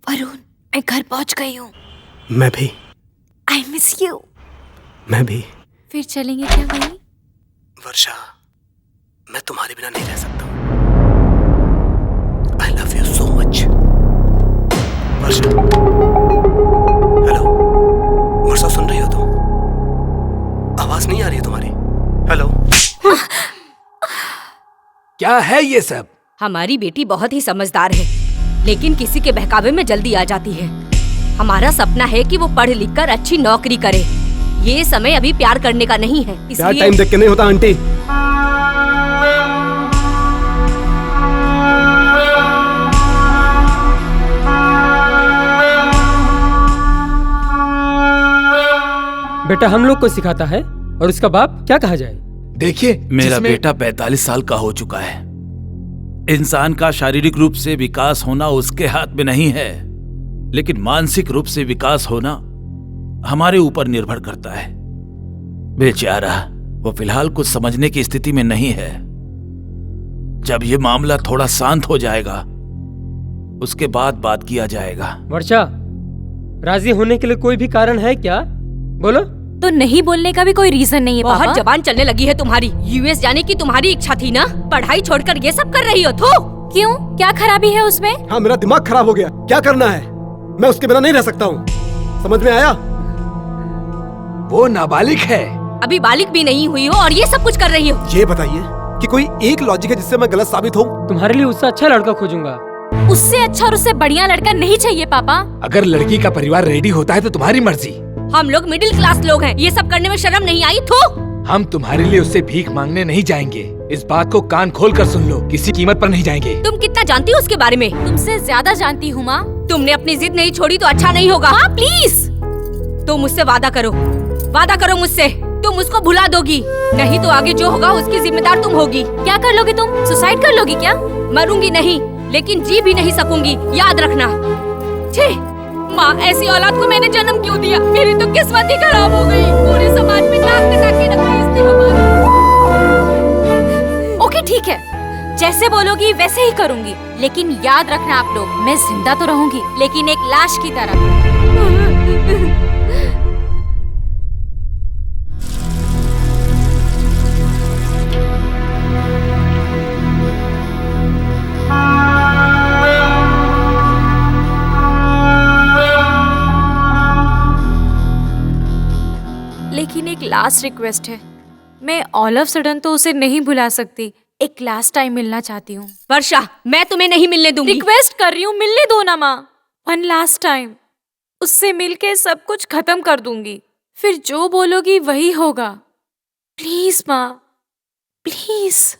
वरुण, मैं घर पहुंच गई हूँ। मैं भी। I miss you. मैं भी। फिर चलेंगे क्या वहीं? वर्षा, मैं तुम्हारे बिना नहीं रह सकता। I love you so much. Varsha, hello Varsha, सुन रही हो तुम? आवाज नहीं आ रही है तुम्हारी। हेलो। क्या है ये सब? हमारी बेटी बहुत ही समझदार है, लेकिन किसी के बहकावे में जल्दी आ जाती है। हमारा सपना है कि वो पढ़ लिख कर अच्छी नौकरी करे। ये समय अभी प्यार करने का नहीं है, क्या इसलिए टाइम देख के नहीं होता आंटी? बेटा हम लोग को सिखाता है और उसका बाप क्या कहा जाए। देखिए, मेरा बेटा 45 साल का हो चुका है, इंसान का शारीरिक रूप से विकास होना उसके हाथ में नहीं है, लेकिन मानसिक रूप से विकास होना हमारे ऊपर निर्भर करता है। बेचारा वो फिलहाल कुछ समझने की स्थिति में नहीं है। जब ये मामला थोड़ा शांत हो जाएगा उसके बाद बात किया जाएगा। वर्षा, राजी होने के लिए कोई भी कारण है क्या? बोलो। तो नहीं बोलने का भी कोई रीजन नहीं है पापा। बहुत जबान चलने लगी है तुम्हारी। यूएस जाने की तुम्हारी इच्छा थी ना, पढ़ाई छोड़कर ये सब कर रही हो। थू। क्यों, क्या खराबी है उसमें? हाँ, मेरा दिमाग खराब हो गया। क्या करना है? मैं उसके बिना नहीं रह सकता हूँ। समझ में आया? वो नाबालिग है। अभी बालिग भी नहीं हुई हो और ये सब कुछ कर रही हो। ये बताइए कि कोई एक लॉजिक है जिससे मैं गलत साबित हूँ? तुम्हारे लिए उससे अच्छा लड़का खोजूंगा। उससे अच्छा और उससे बढ़िया लड़का नहीं चाहिए पापा। अगर लड़की का परिवार रेडी होता है तो तुम्हारी मर्जी। हम लोग मिडिल क्लास लोग हैं, ये सब करने में शर्म नहीं आई? थू। हम तुम्हारे लिए उससे भीख मांगने नहीं जाएंगे। इस बात को कान खोल कर सुन लो, किसी कीमत पर नहीं जाएंगे। तुम कितना जानती हो उसके बारे में? तुमसे ज्यादा जानती हूँ माँ। तुमने अपनी जिद नहीं छोड़ी तो अच्छा नहीं होगा। माँ प्लीज। तुम मुझसे वादा करो, वादा करो मुझसे, तुम उसको भुला दोगी। नहीं तो आगे जो होगा उसकी जिम्मेदार तुम होगी। क्या कर लोगी तुम? सुसाइड कर लोगी क्या? मरूंगी नहीं, लेकिन जी भी नहीं सकूंगी, याद रखना। छी, माँ, ऐसी औलाद को मैंने जन्म क्यों दिया? मेरी तो किस्मत ही खराब हो गई। पूरे समाज में नाक कटा के रखी इसने हमारी। ओके ठीक है, जैसे बोलोगी वैसे ही करूंगी, लेकिन याद रखना आप लोग, मैं जिंदा तो रहूंगी लेकिन एक लाश की तरह। लेकिन एक लास्ट रिक्वेस्ट है, मैं ऑल ऑफ सडन तो उसे नहीं भुला सकती। एक लास्ट टाइम मिलना चाहती हूँ। वर्षा, मैं तुम्हें नहीं मिलने दूंगी। रिक्वेस्ट कर रही हूँ, मिलने दो ना माँ। वन लास्ट टाइम उससे मिलके सब कुछ खत्म कर दूंगी, फिर जो बोलोगी वही होगा। प्लीज माँ, प्लीज।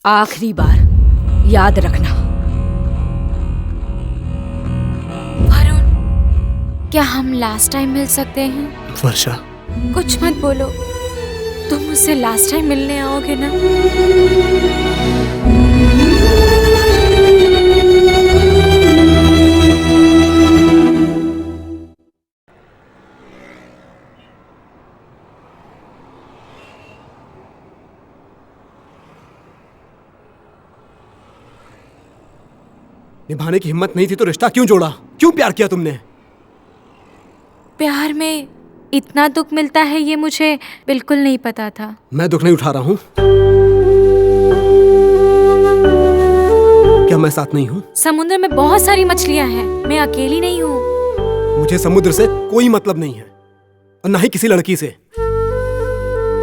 आखिरी बार याद रखना। वरुण, क्या हम लास्ट टाइम मिल सकते हैं? वर्षा, कुछ मत बोलो, तुम मुझसे लास्ट टाइम मिलने आओगे ना? निभाने की हिम्मत नहीं थी तो रिश्ता क्यों जोड़ा? क्यों प्यार किया तुमने? प्यार में इतना दुख मिलता है ये मुझे बिल्कुल नहीं पता था। मैं दुख नहीं उठा रहा हूँ। क्या मैं साथ नहीं हूँ? समुद्र में बहुत सारी मछलियाँ हैं, मैं अकेली नहीं हूँ। मुझे समुद्र से कोई मतलब नहीं है और ना ही किसी लड़की से।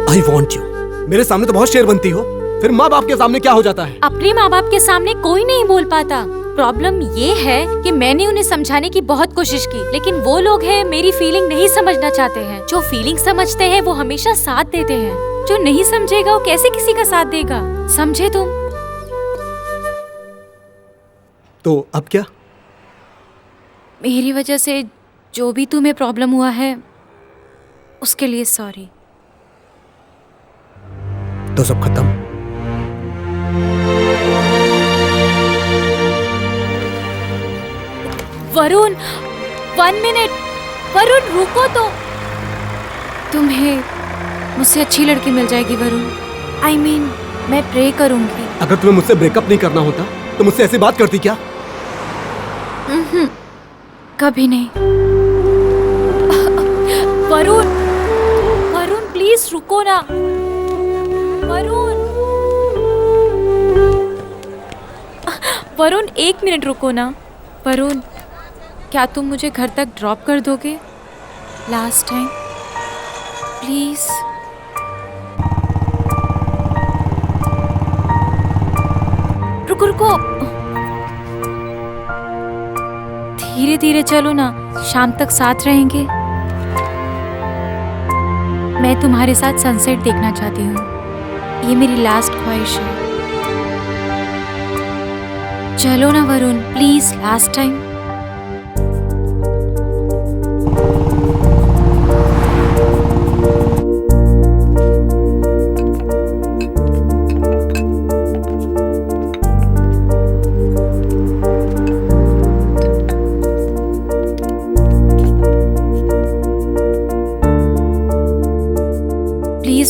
I want you. मेरे सामने तो बहुत शेर बनती हो, फिर माँ बाप के सामने क्या हो जाता है? अपने माँ बाप के सामने कोई नहीं बोल पाता। प्रॉब्लम ये है कि मैंने उन्हें समझाने की बहुत कोशिश की, लेकिन वो लोग हैं मेरी फीलिंग नहीं समझना चाहते हैं। जो फीलिंग समझते हैं वो हमेशा साथ देते हैं, जो नहीं समझेगा वो कैसे किसी का साथ देगा? समझे तुम? तो अब क्या? मेरी वजह से जो भी तुम्हें प्रॉब्लम हुआ है उसके लिए सॉरी। तो सब खत्म? वरुण, 1 मिनट। वरुण रुको तो। तुम्हें मुझसे अच्छी लड़की मिल जाएगी वरुण। I mean, मैं प्रे करूंगी। अगर तुम्हें मुझसे ब्रेकअप नहीं करना होता तो मुझसे ऐसी बात करती क्या? कभी नहीं। वरुण, वरुण प्लीज रुको ना। वरुण, वरुण 1 मिनट रुको ना। वरुण, क्या तुम मुझे घर तक ड्रॉप कर दोगे? Last time please. रुको रुको, धीरे धीरे चलो ना, शाम तक साथ रहेंगे। मैं तुम्हारे साथ सनसेट देखना चाहती हूँ, ये मेरी लास्ट ख्वाहिश है। चलो ना Varun, please last time.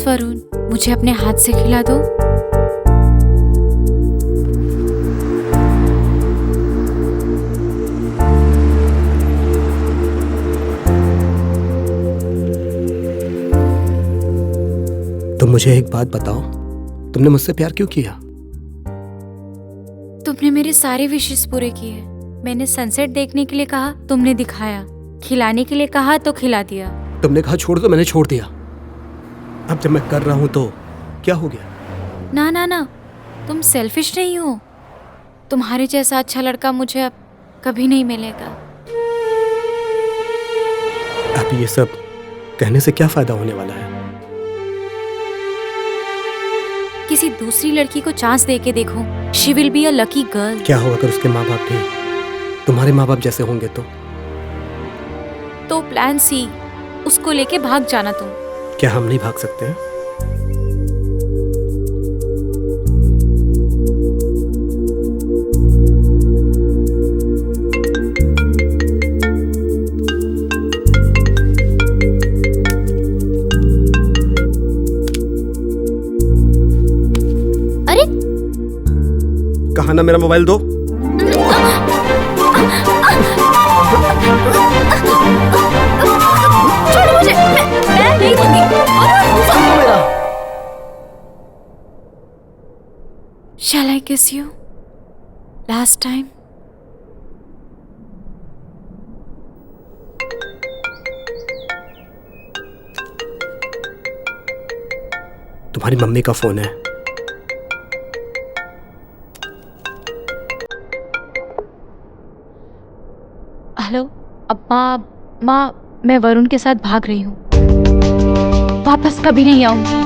Varun, मुझे अपने हाथ से खिला दो। तुम मुझे एक बात बताओ, तुमने मुझसे प्यार क्यों किया? तुमने मेरे सारे विशेष पूरे किए। मैंने सनसेट देखने के लिए कहा, तुमने दिखाया। खिलाने के लिए कहा तो खिला दिया। तुमने कहा छोड़ दो, मैंने छोड़ दिया। अब जब मैं कर रहा हूं तो क्या हो गया? ना ना ना, तुम सेल्फिश नहीं हो। तुम्हारे जैसा अच्छा लड़का मुझे अब कभी नहीं मिलेगा। अब ये सब कहने से क्या फायदा होने वाला है? किसी दूसरी लड़की को चांस दे के देखो। She will be a lucky girl. क्या होगा अगर उसके माँ बाप भी तुम्हारे माँ बाप जैसे होंगे तो प्लान सी, उसको लेके भाग जाना तुम। क्या हम नहीं भाग सकते हैं? अरे कहा ना मेरा मोबाइल दो। छोड़ो मुझे, मैं नहीं दूंगी। Shall I kiss you? Last time? तुम्हारी मम्मी का फोन है। हेलो अब्बा, माँ, मैं वरुण के साथ भाग रही हूँ। वापस कभी नहीं आऊंगी।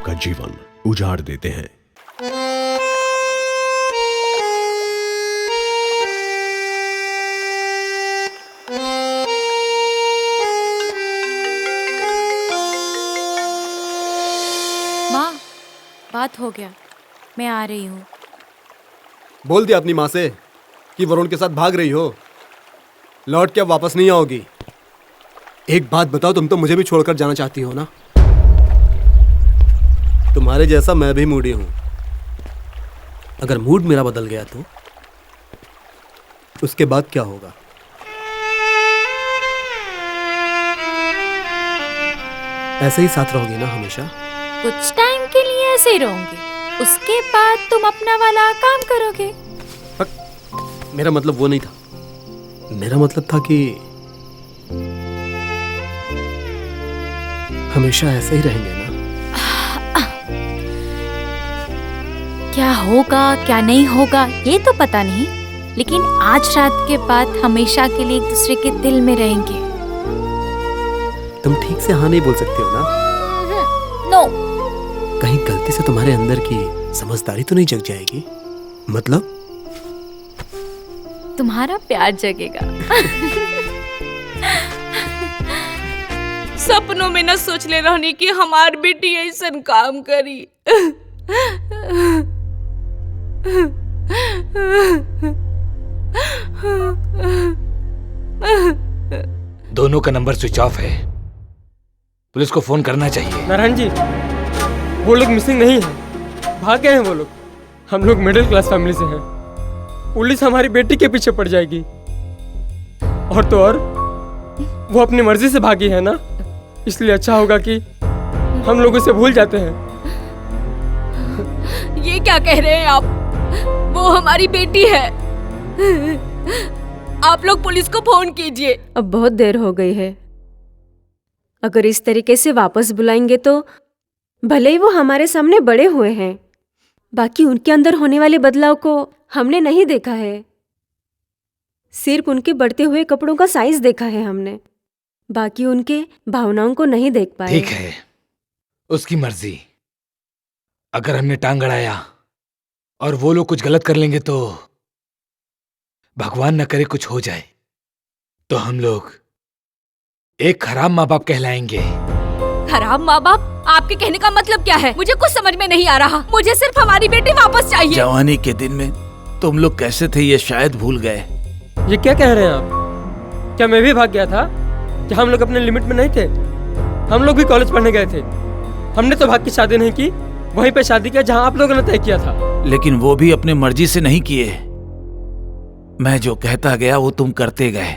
का जीवन उजाड़ देते हैं। माँ, बात हो गया, मैं आ रही हूँ। बोल दिया अपनी माँ से कि वरुण के साथ भाग रही हो, लौट के अब वापस नहीं आओगी। एक बात बताओ, तुम तो मुझे भी छोड़कर जाना चाहती हो ना? तुम्हारे जैसा मैं भी मूडी हूं। अगर मूड मेरा बदल गया तो उसके बाद क्या होगा? ऐसे ही साथ रहोगी ना हमेशा? कुछ टाइम के लिए ऐसे ही रहूंगी, उसके बाद तुम अपना वाला काम करोगे। मेरा मतलब वो नहीं था। मेरा मतलब था कि हमेशा ऐसे ही रहेंगे ना? क्या होगा क्या नहीं होगा ये तो पता नहीं, लेकिन आज रात के बाद हमेशा के लिए एक दूसरे के दिल में रहेंगे। तुम ठीक से हाँ नहीं बोल सकती हो ना? नो। कहीं गलती से तुम्हारे अंदर की समझदारी तो नहीं जग जाएगी? मतलब तुम्हारा प्यार जगेगा। सपनों में न सोच ले रहनी कि हमार बेटी ऐसा काम करी। दोनों का नंबर स्विच ऑफ है, पुलिस को फोन करना चाहिए। नारायण जी, वो लोग मिसिंग नहीं है, भाग गए हैं वो लोग। हम लोग मिडिल क्लास फैमिली से हैं, पुलिस हमारी बेटी के पीछे पड़ जाएगी। और तो और वो अपनी मर्जी से भागी है ना, इसलिए अच्छा होगा कि हम लोग उसे भूल जाते हैं। ये क्या कह रहे हैं आप? वो हमारी बेटी है। आप लोग पुलिस को फोन कीजिए। अब बहुत देर हो गई है। अगर इस तरीके से वापस बुलाएंगे तो भले ही वो हमारे सामने बड़े हुए हैं, बाकी उनके अंदर होने वाले बदलाव को हमने नहीं देखा है। सिर्फ उनके बढ़ते हुए कपड़ों का साइज देखा है हमने, बाकी उनके भावनाओं को नहीं देख पाए। ठीक है, उसकी मर्जी। अगर हमने टांग अड़ाया और वो लोग कुछ गलत कर लेंगे तो भगवान न करे कुछ हो जाए। तो हम लोग एक खराब माँ बाप कहलाएंगे। खराब माँ बाप? आपके कहने का मतलब क्या है? मुझे कुछ समझ में नहीं आ रहा। मुझे सिर्फ हमारी बेटी वापस चाहिए। जवानी के दिन में तुम लोग कैसे थे ये शायद भूल गए। ये क्या कह रहे हैं आप? क्या मैं भी भाग गया था? क्या हम लोग अपने लिमिट में नहीं थे? हम लोग भी कॉलेज पढ़ने गए थे। हमने तो भाग की शादी नहीं की, वहीं पे शादी किया जहाँ आप लोगों ने तय किया था। लेकिन वो भी अपने मर्जी से नहीं किए। मैं जो कहता गया वो तुम करते गए।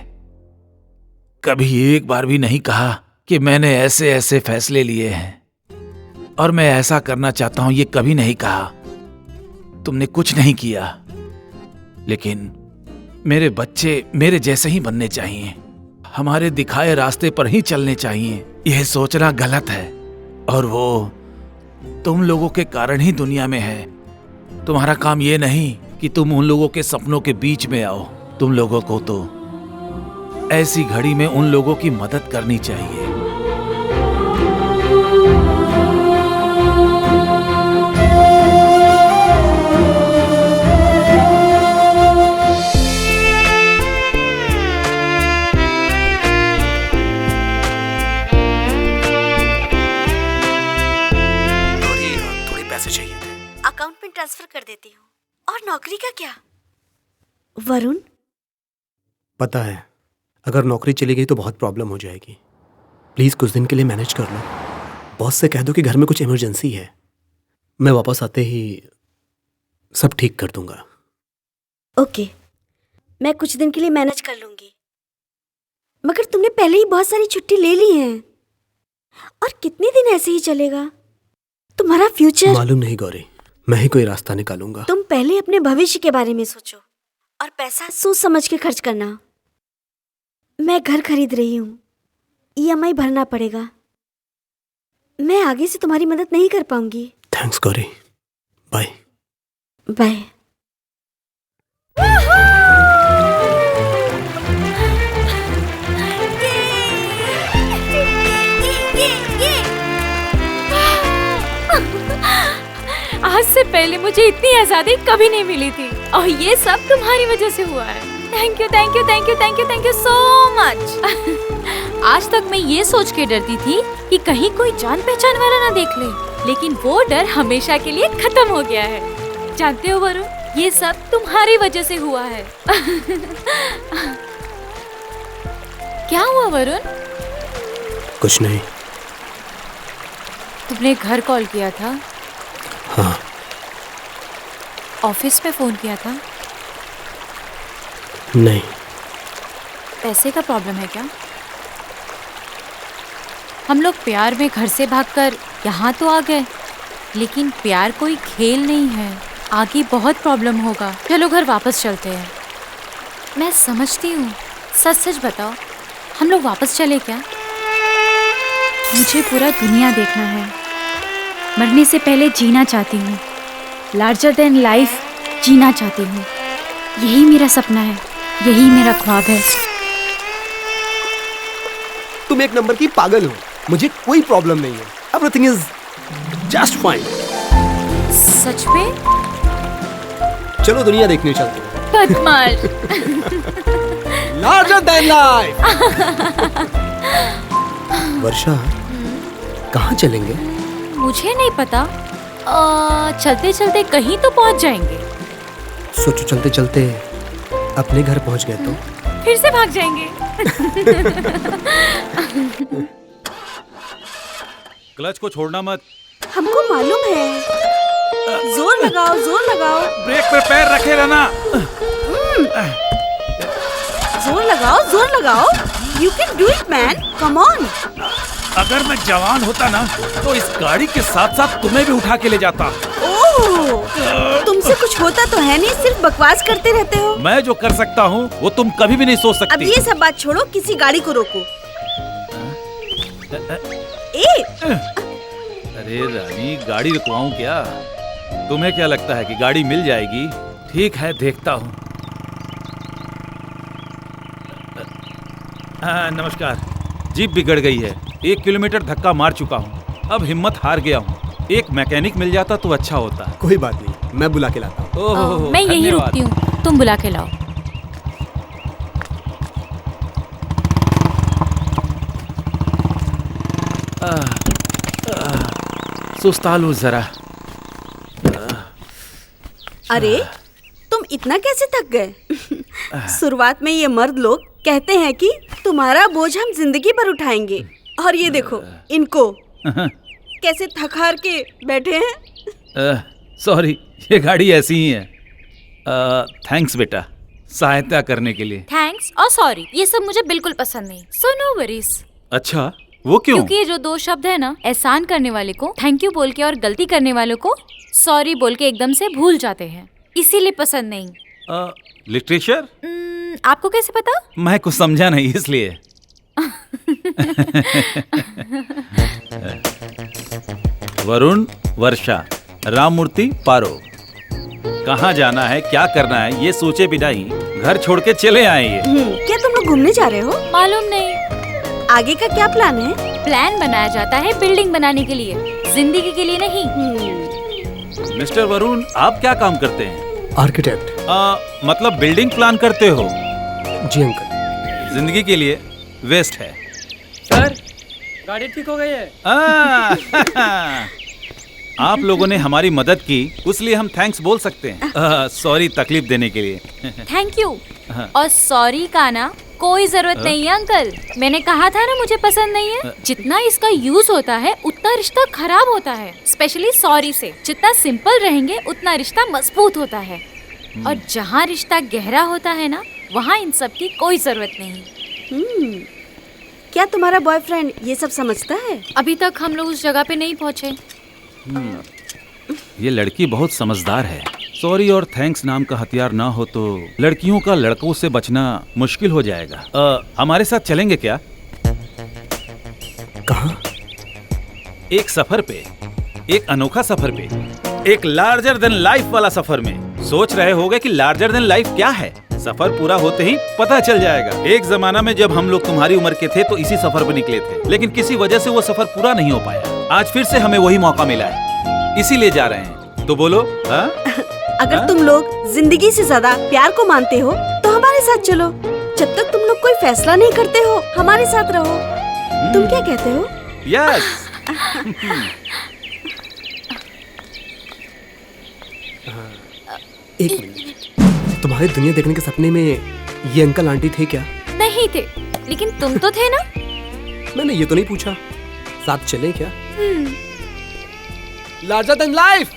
कभी एक बार भी नहीं कहा कि मैंने ऐसे ऐसे फैसले लिए हैं और मैं ऐसा करना चाहता हूं, ये कभी नहीं कहा। तुमने कुछ नहीं किया। लेकिन मेरे बच्चे मेरे जैसे ही बनने चाहिए, हमारे दिखाए रास्ते पर ही चलने चाहिए। यह सोचना गलत है और वो तुम लोगों के कारण ही दुनिया में है। तुम्हारा काम ये नहीं कि तुम उन लोगों के सपनों के बीच में आओ। तुम लोगों को तो ऐसी घड़ी में उन लोगों की मदद करनी चाहिए। थोड़े पैसे चाहिए थे। अकाउंट में ट्रांसफर कर देती हूँ। और नौकरी का क्या? वरुण, पता है अगर नौकरी चली गई तो बहुत प्रॉब्लम हो जाएगी। प्लीज कुछ दिन के लिए मैनेज कर लो। बॉस से कह दो कि घर में कुछ इमरजेंसी है। मैं वापस आते ही सब ठीक कर दूंगा। ओके, मैं कुछ दिन के लिए मैनेज कर लूंगी। मगर तुमने पहले ही बहुत सारी छुट्टी ले ली है और कितने दिन ऐसे ही चलेगा? तुम्हारा फ्यूचर मालूम नहीं गौरी, मैं ही कोई रास्ता निकालूंगा। तुम पहले अपने भविष्य के बारे में सोचो और पैसा सोच समझ के खर्च करना। मैं घर खरीद रही हूँ, EMI भरना पड़ेगा। मैं आगे से तुम्हारी मदद नहीं कर पाऊंगी। Thanks Gauri, bye bye. आज से पहले मुझे इतनी आजादी कभी नहीं मिली थी और ये सब तुम्हारी वजह से हुआ है। Thank you thank you thank you thank you thank you so much. आज तक मैं ये सोच के डरती थी कि कहीं कोई जान पहचान वाला ना देख ले, लेकिन वो डर हमेशा के लिए खत्म हो गया है। जानते हो वरुण, ये सब तुम्हारी वजह से हुआ है। क्या हुआ वरुण? कुछ नहीं। तुमने घर कॉल किया था? हाँ। ऑफिस में फोन किया था? नहीं। पैसे का प्रॉब्लम है क्या? हम लोग प्यार में घर से भागकर यहाँ तो आ गए, लेकिन प्यार कोई खेल नहीं है। आगे बहुत प्रॉब्लम होगा। चलो घर वापस चलते हैं। मैं समझती हूँ, सच सच बताओ, हम लोग वापस चले क्या? मुझे पूरा दुनिया देखना है। मरने से पहले जीना चाहती हूँ। लार्जर देन लाइफ जीना चाहती हूँ। यही मेरा सपना है, यही मेरा ख्वाब है। तुम एक नंबर की पागल हो। मुझे कोई प्रॉब्लम नहीं है। Everything is just fine. सच में? चलो दुनिया देखने चलते हैं। बदमाश। Larger than life. वर्षा, कहाँ चलेंगे? मुझे नहीं पता। चलते चलते कहीं तो पहुंच जाएंगे। सोचो चलते चलते अपने घर पहुंच गए तो फिर से भाग जाएंगे। क्लच को छोड़ना मत। हमको मालूम है। जोर लगाओ, जोर लगाओ। ब्रेक पे पैर रखे रहना। जोर लगाओ, जोर लगाओ। You can do it, man. Come on. अगर मैं जवान होता ना तो इस गाड़ी के साथ साथ तुम्हें भी उठा के ले जाता। ओह, तुमसे कुछ होता तो है नहीं, सिर्फ बकवास करते रहते हो। मैं जो कर सकता हूँ वो तुम कभी भी नहीं सोच सकती। अब ये सब बात छोड़ो, किसी गाड़ी को रोको। ए! अरे रानी, गाड़ी रुकवाऊं क्या? तुम्हें क्या लगता है कि गाड़ी मिल जाएगी? ठीक है, देखता हूँ। नमस्कार। जीप बिगड़ गई है। 1 किलोमीटर धक्का मार चुका हूँ। अब हिम्मत हार गया हूँ। एक मैकेनिक मिल जाता तो अच्छा होता। कोई बात नहीं, मैं बुला के लाता हूँ। मैं यहीं रुकती हूँ, तुम बुला के लाओ। सुस्ता लूं जरा। अरे तुम इतना कैसे थक गए? शुरुआत में ये मर्द लोग कहते हैं कि तुम्हारा बोझ हम जिंदगी भर उठाएंगे, और ये देखो इनको कैसे थक हार के बैठे हैं। सॉरी, ये गाड़ी ऐसी ही है। थैंक्स बेटा, सहायता करने के लिए। थैंक्स और सॉरी ये सब मुझे बिल्कुल पसंद नहीं। So no worries. अच्छा, वो क्यों? क्योंकि ये जो दो शब्द है ना, एहसान करने वाले को थैंक यू बोल के और गलती करने वालों को सॉरी बोल के एकदम से भूल जाते हैं, इसीलिए पसंद नहीं। लिटरेचर? आपको कैसे पता? मैं कुछ समझा नहीं इसलिए। वरुण, वर्षा, राममूर्ति, पारो, कहाँ जाना है, क्या करना है, ये सोचे बिना ही घर छोड़ के चले आए ये। क्या तुम लोग घूमने जा रहे हो? मालूम नहीं। आगे का क्या प्लान है? प्लान बनाया जाता है बिल्डिंग बनाने के लिए, जिंदगी के लिए नहीं। मिस्टर वरुण, आप क्या काम करते हैं? आर्किटेक्ट। मतलब बिल्डिंग प्लान करते हो? जी अंकल। जिंदगी के लिए वेस्ट है। सर, गाड़ी ठीक हो गई है। आप लोगों ने हमारी मदद की, इसलिए हम थैंक्स बोल सकते हैं। सॉरी तकलीफ देने के लिए। थैंक यू और सॉरी का ना कोई जरूरत नहीं है अंकल। मैंने कहा था ना मुझे पसंद नहीं है। जितना इसका यूज होता है उतना रिश्ता खराब होता है, स्पेशली सॉरी से। जितना सिंपल रहेंगे उतना रिश्ता मजबूत होता है, और जहाँ रिश्ता गहरा होता है ना, वहाँ इन सब की कोई जरूरत नहीं। क्या तुम्हारा बॉयफ्रेंड ये सब समझता है? अभी तक हम लोग उस जगह पे नहीं पहुँचे। ये लड़की बहुत समझदार है। सॉरी और थैंक्स नाम का हथियार ना हो तो लड़कियों का लड़कों से बचना मुश्किल हो जाएगा। हमारे साथ चलेंगे क्या? कहाँ? एक सफर पे, एक अनोखा सफर पे, एक लार्जर देन लाइफ वाला सफर में। सोच रहे होगे कि लार्जर देन लाइफ क्या है? सफर पूरा होते ही पता चल जाएगा। एक जमाना में जब हम लोग तुम्हारी उम्र के थे तो इसी सफर पर निकले थे, लेकिन किसी वजह से वो सफर पूरा नहीं हो पाया। आज फिर से हमें वही मौका मिला है, इसीलिए जा रहे हैं। तो बोलो हाँ? अगर तुम लोग जिंदगी से ज्यादा प्यार को मानते हो तो हमारे साथ चलो। जब तक तुम लोग कोई फैसला नहीं करते हो, हमारे साथ रहो। तुम क्या कहते हो? यस। एक मिनट, तुम्हारे दुनिया देखने के सपने में ये अंकल आंटी थे क्या? नहीं थे, लेकिन तुम तो थे ना। मैंने ये तो नहीं पूछा। साथ चले क्या? Larger than life.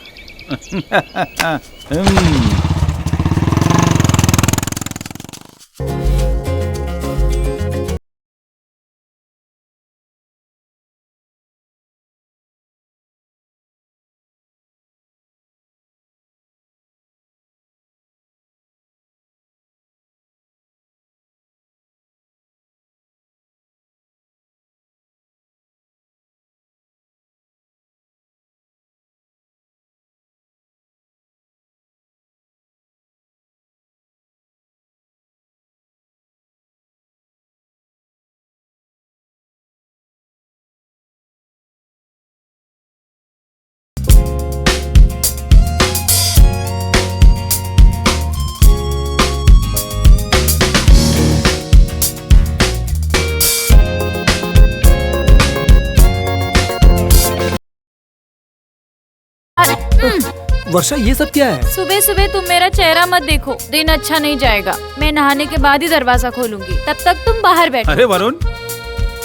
वर्षा, ये सब क्या है? सुबह सुबह तुम मेरा चेहरा मत देखो, दिन अच्छा नहीं जाएगा। मैं नहाने के बाद ही दरवाजा खोलूंगी, तब तक तुम बाहर बैठो। अरे वरुण,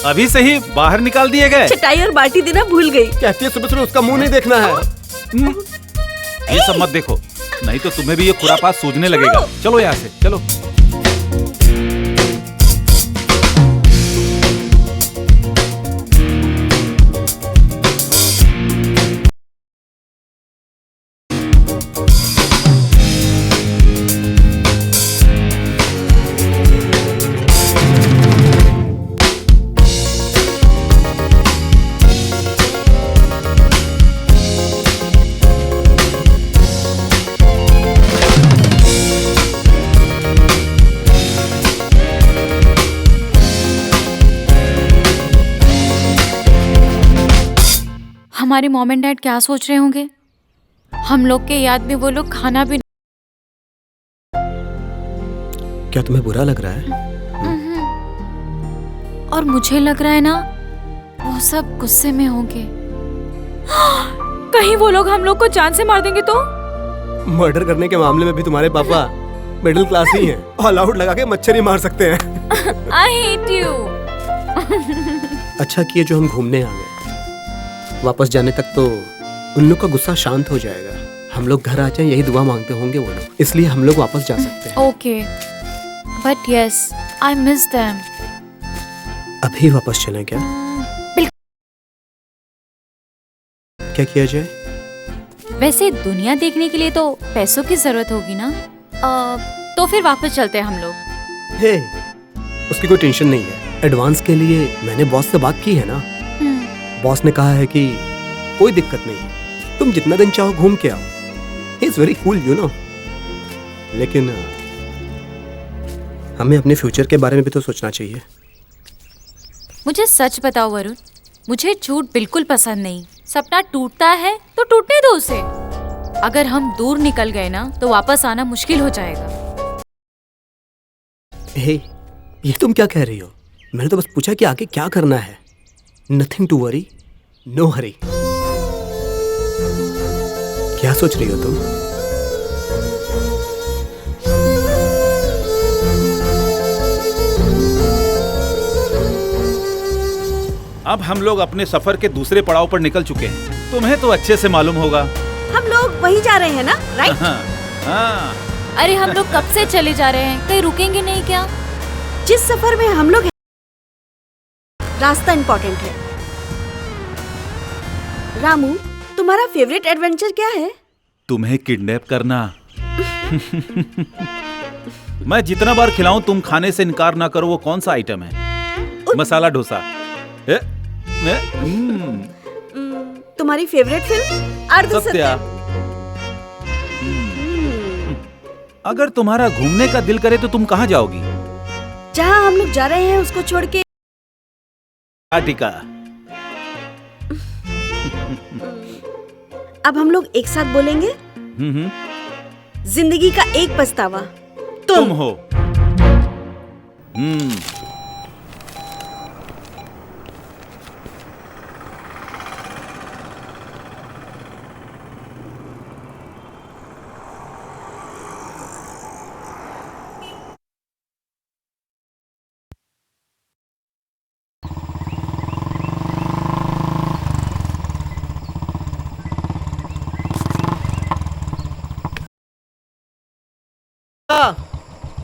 अभी से ही बाहर निकाल दिए गए? चटाई और बाटी देना भूल गई। कहती है सुबह सुबह उसका मुंह नहीं देखना है। ये सब मत देखो, नहीं तो तुम्हें भी ये खुरापात सूझने लगेगा। चलो यहाँ से, चलो। हमारे मॉम एंड डैड क्या सोच रहे होंगे? हम लोग के याद में वो लोग खाना भी। क्या तुम्हें बुरा लग रहा है? और मुझे लग रहा है ना, वो सब गुस्से में होंगे। कहीं वो लोग हम लोग को जान से मार देंगे तो? मर्डर करने के मामले में भी तुम्हारे पापा मिडिल क्लास ही हैं। ऑल आउट लगा के मच्छर ही मार सकते हैं। I hate you. अच्छा किए जो हम घूमने आ गए। वापस जाने तक तो उन लोग का गुस्सा शांत हो जाएगा। हम लोग घर आ जाएं यही दुआ मांगते होंगे वो लोग, इसलिए हम लोग वापस जा सकते हैं। Okay, but yes, I miss them. अभी वापस चलें क्या? क्या किया जाए? वैसे दुनिया देखने के लिए तो पैसों की जरूरत होगी ना। तो फिर वापस चलते हैं हम लोग। हे, उसकी कोई टेंशन नहीं है। एडवांस के लिए मैंने बॉस से बात की है ना। बॉस ने कहा है कि कोई दिक्कत नहीं है, तुम जितना दिन चाहो घूम के आओ। He is very cool you know. लेकिन हमें अपने फ्यूचर के बारे में भी तो सोचना चाहिए। मुझे सच बताओ वरुण, मुझे झूठ बिल्कुल पसंद नहीं। सपना टूटता है तो टूटने दो उसे। अगर हम दूर निकल गए ना तो वापस आना मुश्किल हो जाएगा। हे, ये तुम क्या कह रही हो? मैंने तो बस पूछा कि आगे क्या करना है। Nothing to worry, no hurry. क्या सोच रही हो तुम? अब हम लोग अपने सफर के दूसरे पड़ाव पर निकल चुके हैं। तुम्हें तो अच्छे से मालूम होगा। हम लोग वहीं जा रहे हैं ना, राइट? हाँ। अरे हम लोग कब से चले जा रहे हैं, कहीं रुकेंगे नहीं क्या? जिस सफर में हम लोग हैं, रास्ता इम्पोर्टेंट है। रामू, तुम्हारा फेवरेट एडवेंचर क्या है? तुम्हें किडनैप करना। मैं जितना बार खिलाऊं तुम खाने से इनकार ना करो। वो कौन सा आइटम है? मसाला डोसा। तुम्हारी फेवरेट फिल्म? अर्ध सत्या। अगर तुम्हारा घूमने का दिल करे तो तुम कहाँ जाओगी? जहाँ हम लोग जा रहे हैं उसको छोड़ के। टिका। अब हम लोग एक साथ बोलेंगे। जिंदगी का एक पछतावा तुम हो।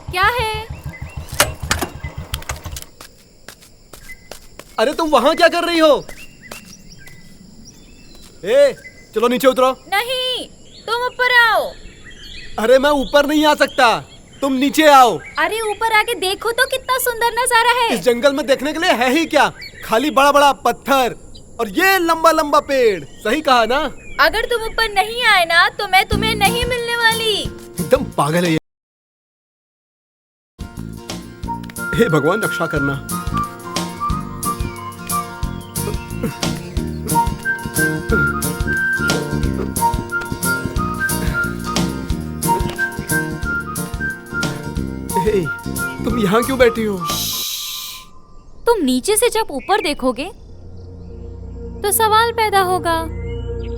क्या है? अरे तुम वहां क्या कर रही हो? ए, चलो नीचे उतरो। नहीं, तुम ऊपर आओ। अरे मैं ऊपर नहीं आ सकता, तुम नीचे आओ। अरे ऊपर आके देखो तो कितना सुंदर नजारा है। इस जंगल में देखने के लिए है ही क्या? खाली बड़ा बड़ा पत्थर और ये लंबा लंबा पेड़। सही कहा ना? अगर तुम ऊपर नहीं आए ना तो मैं तुम्हें नहीं मिलने वाली। एकदम पागल है ये। हे भगवान रक्षा करना। हे, तुम यहाँ क्यों बैठी हो? तुम नीचे से जब ऊपर देखोगे तो सवाल पैदा होगा।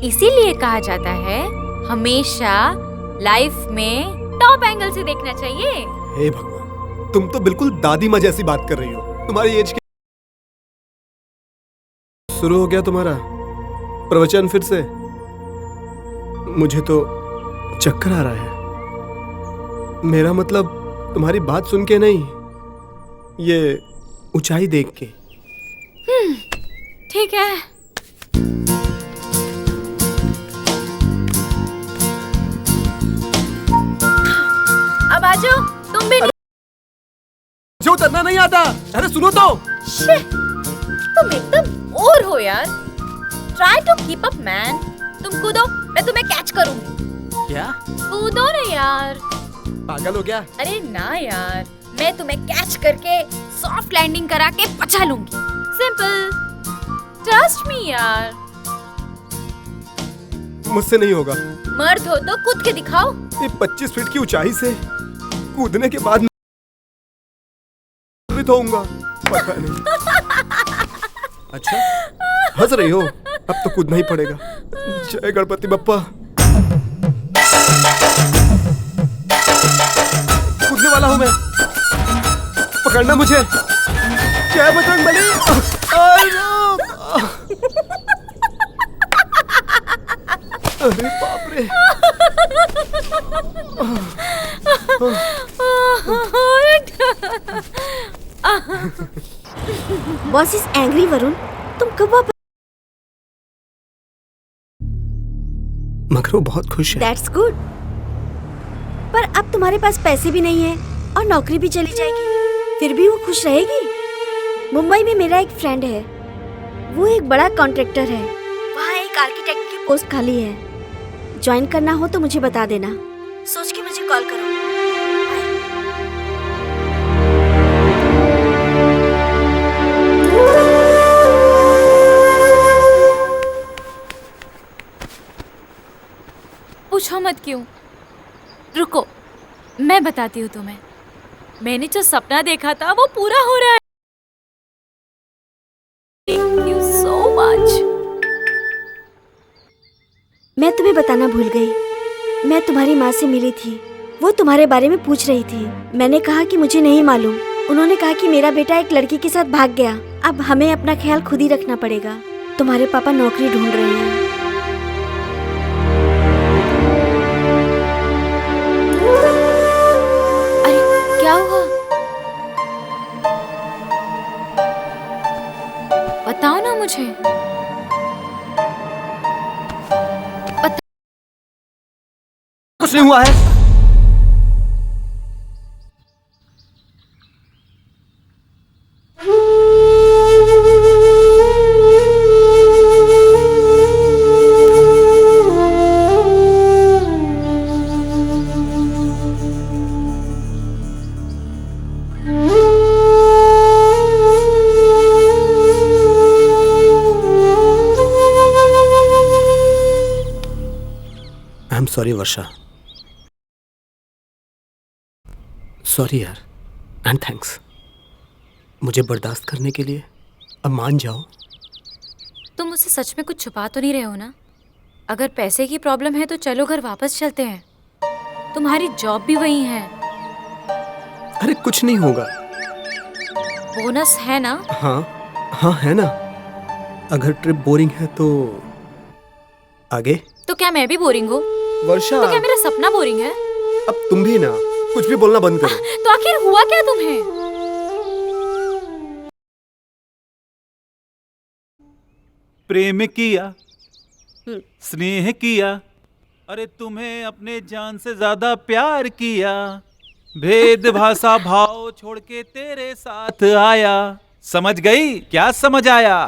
इसीलिए कहा जाता है हमेशा लाइफ में टॉप एंगल से देखना चाहिए। हे भगवान, तुम तो बिल्कुल दादी माँ जैसी बात कर रही हो। तुम्हारी एज क्या? शुरू हो गया तुम्हारा प्रवचन फिर से? मुझे तो चक्कर आ रहा है। मेरा मतलब तुम्हारी बात सुन के नहीं, ये ऊंचाई देख के। ठीक है। अब आ जाओ, तुम भी। जो उतरना नहीं आता। अरे सुनो तो। तुम एकदम और हो यार। Try to keep up man. तुम कूदो, मैं तुम्हें कैच करूंगी। क्या? कूदो ना यार। पागल हो गया? अरे ना यार, मैं तुम्हें कैच करके सॉफ्ट लैंडिंग करा के पछा लूंगी। सिंपल, ट्रस्ट मी यार। मुझसे नहीं होगा। मर्द हो तो कूद के दिखाओ। ये 25 फीट की ऊंचाई से कूदने के बाद होऊंगा, पता नहीं। अच्छा, हंस रही हो? अब तो कूदना ही पड़ेगा। जय गणपति बप्पा। कूदने वाला हूं मैं, पकड़ना मुझे। जय बजरंगबली। अरे बाप रे। बॉस इज एंग्री वरुण, तुम कब वापस? मगर वो बहुत खुश है। That's good. पर अब तुम्हारे पास पैसे भी नहीं है और नौकरी भी चली जाएगी, फिर भी वो खुश रहेगी? मुंबई में मेरा एक फ्रेंड है, वो एक बड़ा कॉन्ट्रैक्टर है, वहाँ एक आर्किटेक्ट की पोस्ट खाली है। ज्वाइन करना हो तो मुझे बता देना, सोच के मुझे कॉल करो। पूछो मत क्यों। रुको, मैं बताती हूँ तुम्हें। मैंने जो सपना देखा था वो पूरा हो रहा है। Thank you so much. मैं तुम्हें बताना भूल गई, मैं तुम्हारी माँ से मिली थी, वो तुम्हारे बारे में पूछ रही थी। मैंने कहा कि मुझे नहीं मालूम। उन्होंने कहा कि मेरा बेटा एक लड़की के साथ भाग गया, अब हमें अपना ख्याल खुद ही रखना पड़ेगा। तुम्हारे पापा नौकरी ढूंढ रहे हैं। अरे क्या हुआ? बताओ ना मुझे। कुछ नहीं हुआ है। I am sorry Varsha. Sorry यार, एंड थैंक्स मुझे बर्दाश्त करने के लिए। अब मान जाओ। तुम मुझसे सच में कुछ छुपा तो नहीं रहे हो ना? अगर पैसे की प्रॉब्लम है तो चलो घर वापस चलते हैं, तुम्हारी जॉब भी वही है। अरे कुछ नहीं होगा। बोनस है ना? हाँ हाँ है ना। अगर ट्रिप बोरिंग है तो आगे। तो क्या मैं भी बोरिंग हूँ? वर्षा, तो क्या मेरा सपना बोरिंग है? अब तुम भी ना कुछ भी बोलना बंद करो। तो आखिर हुआ क्या तुम्हें? प्रेम किया, स्नेह किया, अरे तुम्हें अपने जान से ज्यादा प्यार किया, भेद भाषा भाव छोड़ के तेरे साथ आया। समझ गई? क्या समझ आया?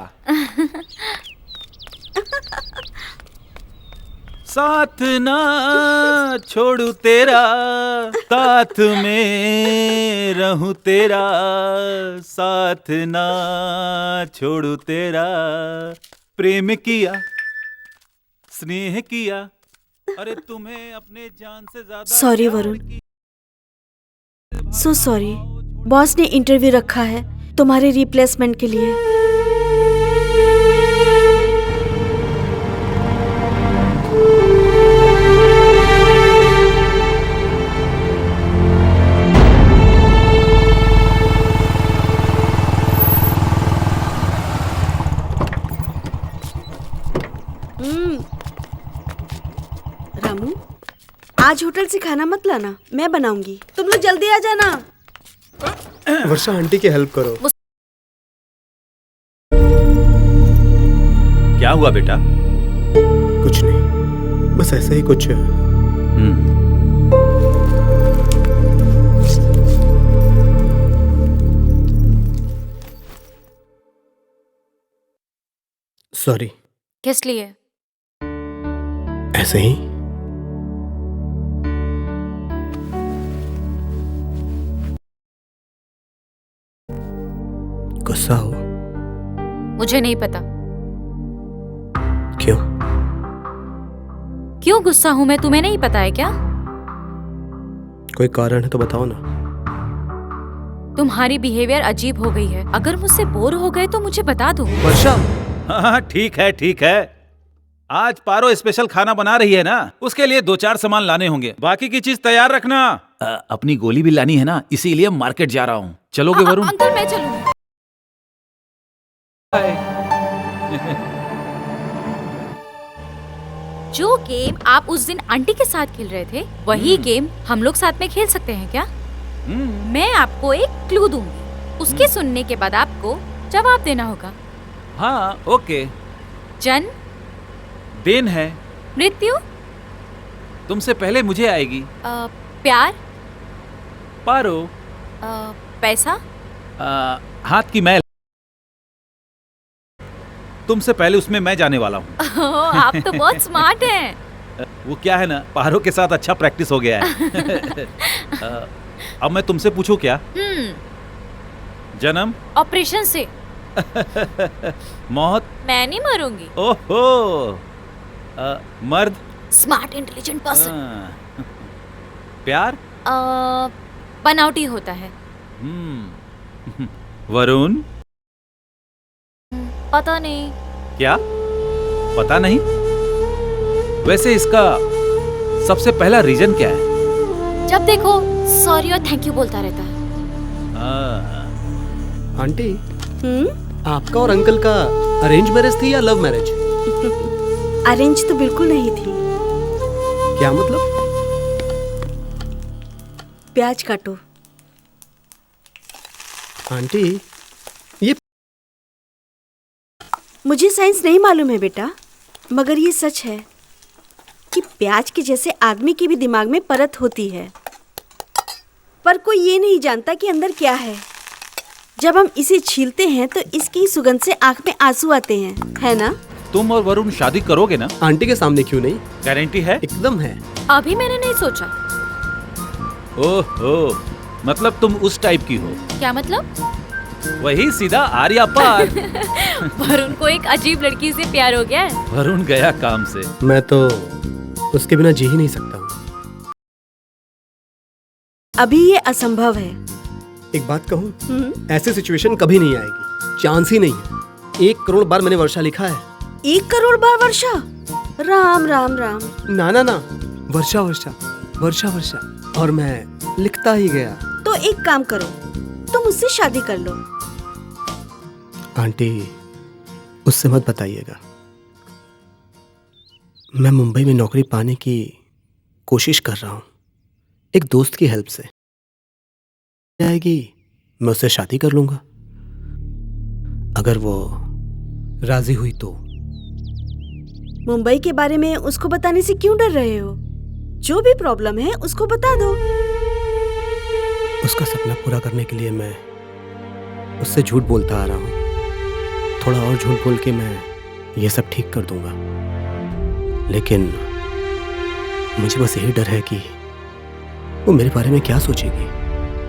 साथ ना छोड़ू तेरा, साथ में रहूं तेरा, साथ ना छोड़ू तेरा। प्रेम किया, स्नेह किया, अरे तुम्हें अपने जान से ज्यादा। Sorry Varun, so sorry. Boss ने इंटरव्यू रखा है तुम्हारे रिप्लेसमेंट के लिए। रामू, आज होटल से खाना मत लाना, मैं बनाऊंगी। तुम लोग जल्दी आ जाना। वर्षा आंटी की हेल्प करो। क्या हुआ बेटा? कुछ नहीं, बस ऐसा ही कुछ। सॉरी। किस लिए? ऐसे ही। गुस्सा हो? मुझे नहीं पता। क्यों? क्यों गुस्सा हूं मैं, तुम्हें नहीं पता है क्या? कोई कारण है तो बताओ ना। तुम्हारी बिहेवियर अजीब हो गई है। अगर मुझसे बोर हो गए तो मुझे बता दो। वर्षा, हाँ ठीक है ठीक है। आज पारो स्पेशल खाना बना रही है ना, उसके लिए 2-4 सामान लाने होंगे। बाकी की चीज तैयार रखना। अपनी गोली भी लानी है ना, इसीलिए मार्केट जा रहा हूँ। चलोगे वरुण? अंकल मैं चलूंगी। जो गेम आप उस दिन आंटी के साथ खेल रहे थे, वही गेम हम लोग साथ में खेल सकते हैं क्या? मैं आपको एक क्लू दूंगी, उसके सुनने के बाद आपको जवाब देना होगा। हाँ ओके। जन्म, दिन है, मृत्यु, तुमसे पहले मुझे आएगी। प्यार, पारो, पैसा, हाथ की मैल, तुमसे पहले उसमें मैं जाने वाला हूँ। आप तो बहुत स्मार्ट हैं। वो क्या है ना, पारो के साथ अच्छा प्रैक्टिस हो गया है। अब मैं तुमसे पूछूं क्या? जन्म, ऑपरेशन से। मौत, मैं नहीं मरूंगी। ओहो। मर्द, स्मार्ट इंटेलिजेंट पर्सन। प्यार, बनावटी होता है। वरुण, पता नहीं। क्या पता नहीं? वैसे इसका सबसे पहला रीजन क्या है? जब देखो सॉरी और थैंक यू बोलता रहता है। आंटी, आपका और अंकल का अरेंज मैरिज थी या लव मैरिज? अरेंज तो बिल्कुल नहीं थी। क्या मतलब? प्याज काटो। आंटी, ये मुझे साइंस नहीं मालूम है बेटा, मगर ये सच है कि प्याज के जैसे आदमी के भी दिमाग में परत होती है, पर कोई ये नहीं जानता कि अंदर क्या है। जब हम इसे छीलते हैं तो इसकी सुगंध से आंख में आंसू आते हैं, है ना? तुम और वरुण शादी करोगे ना? आंटी के सामने क्यों नहीं? गारंटी है? एकदम है। अभी मैंने नहीं सोचा। ओहो, मतलब तुम उस टाइप की हो। क्या मतलब? वही सीधा आर्या पार। वरुण को एक अजीब लड़की से प्यार हो गया है। वरुण गया काम से। मैं तो उसके बिना जी ही नहीं सकता हूँ। अभी ये असंभव है। एक बात कहूँ, ऐसी सिचुएशन कभी नहीं आएगी, चांस ही नहीं है। 1 करोड़ बार मैंने वर्षा लिखा है। 1 करोड़ बार वर्षा? राम राम राम। ना ना ना, वर्षा वर्षा वर्षा वर्षा, और मैं लिखता ही गया। तो एक काम करो, तुम मुझसे शादी कर लो। आंटी, उससे मत बताइएगा। मैं मुंबई में नौकरी पाने की कोशिश कर रहा हूँ, एक दोस्त की हेल्प से। आएगी, मैं उससे शादी कर लूंगा। अगर वो राजी हुई तो। मुंबई के बारे में उसको बताने से क्यों डर रहे हो? जो भी प्रॉब्लम है उसको बता दो। उसका सपना पूरा करने के लिए मैं उससे झूठ बोलता आ रहा हूँ। थोड़ा और झूठ बोल के मैं ये सब ठीक कर दूंगा, लेकिन मुझे बस यही डर है कि वो मेरे बारे में क्या सोचेगी,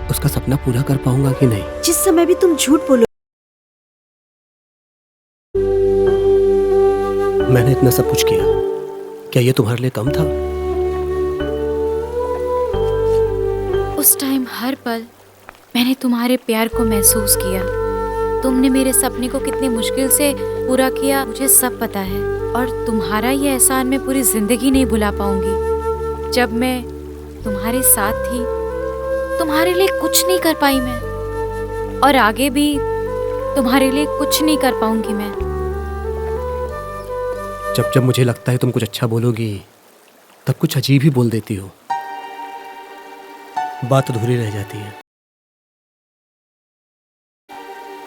उसका सपना पूरा कर पाऊंगा कि नहीं। जिस समय भी तुम झूठ बोलो। मैंने इतना सब कुछ किया, क्या ये तुम्हारे लिए कम था? उस टाइम हर पल मैंने तुम्हारे प्यार को महसूस किया। तुमने मेरे सपने को कितनी मुश्किल से पूरा किया, मुझे सब पता है। और तुम्हारा ये एहसान मैं पूरी जिंदगी नहीं भुला पाऊंगी। जब मैं तुम्हारे साथ थी, तुम्हारे लिए कुछ नहीं कर पाई मैं, और आगे भी तुम्हारे लिए कुछ नहीं कर पाऊंगी मैं। जब जब मुझे लगता है तुम कुछ अच्छा बोलोगी, तब कुछ अजीब ही बोल देती हो। बात अधूरी रह जाती है।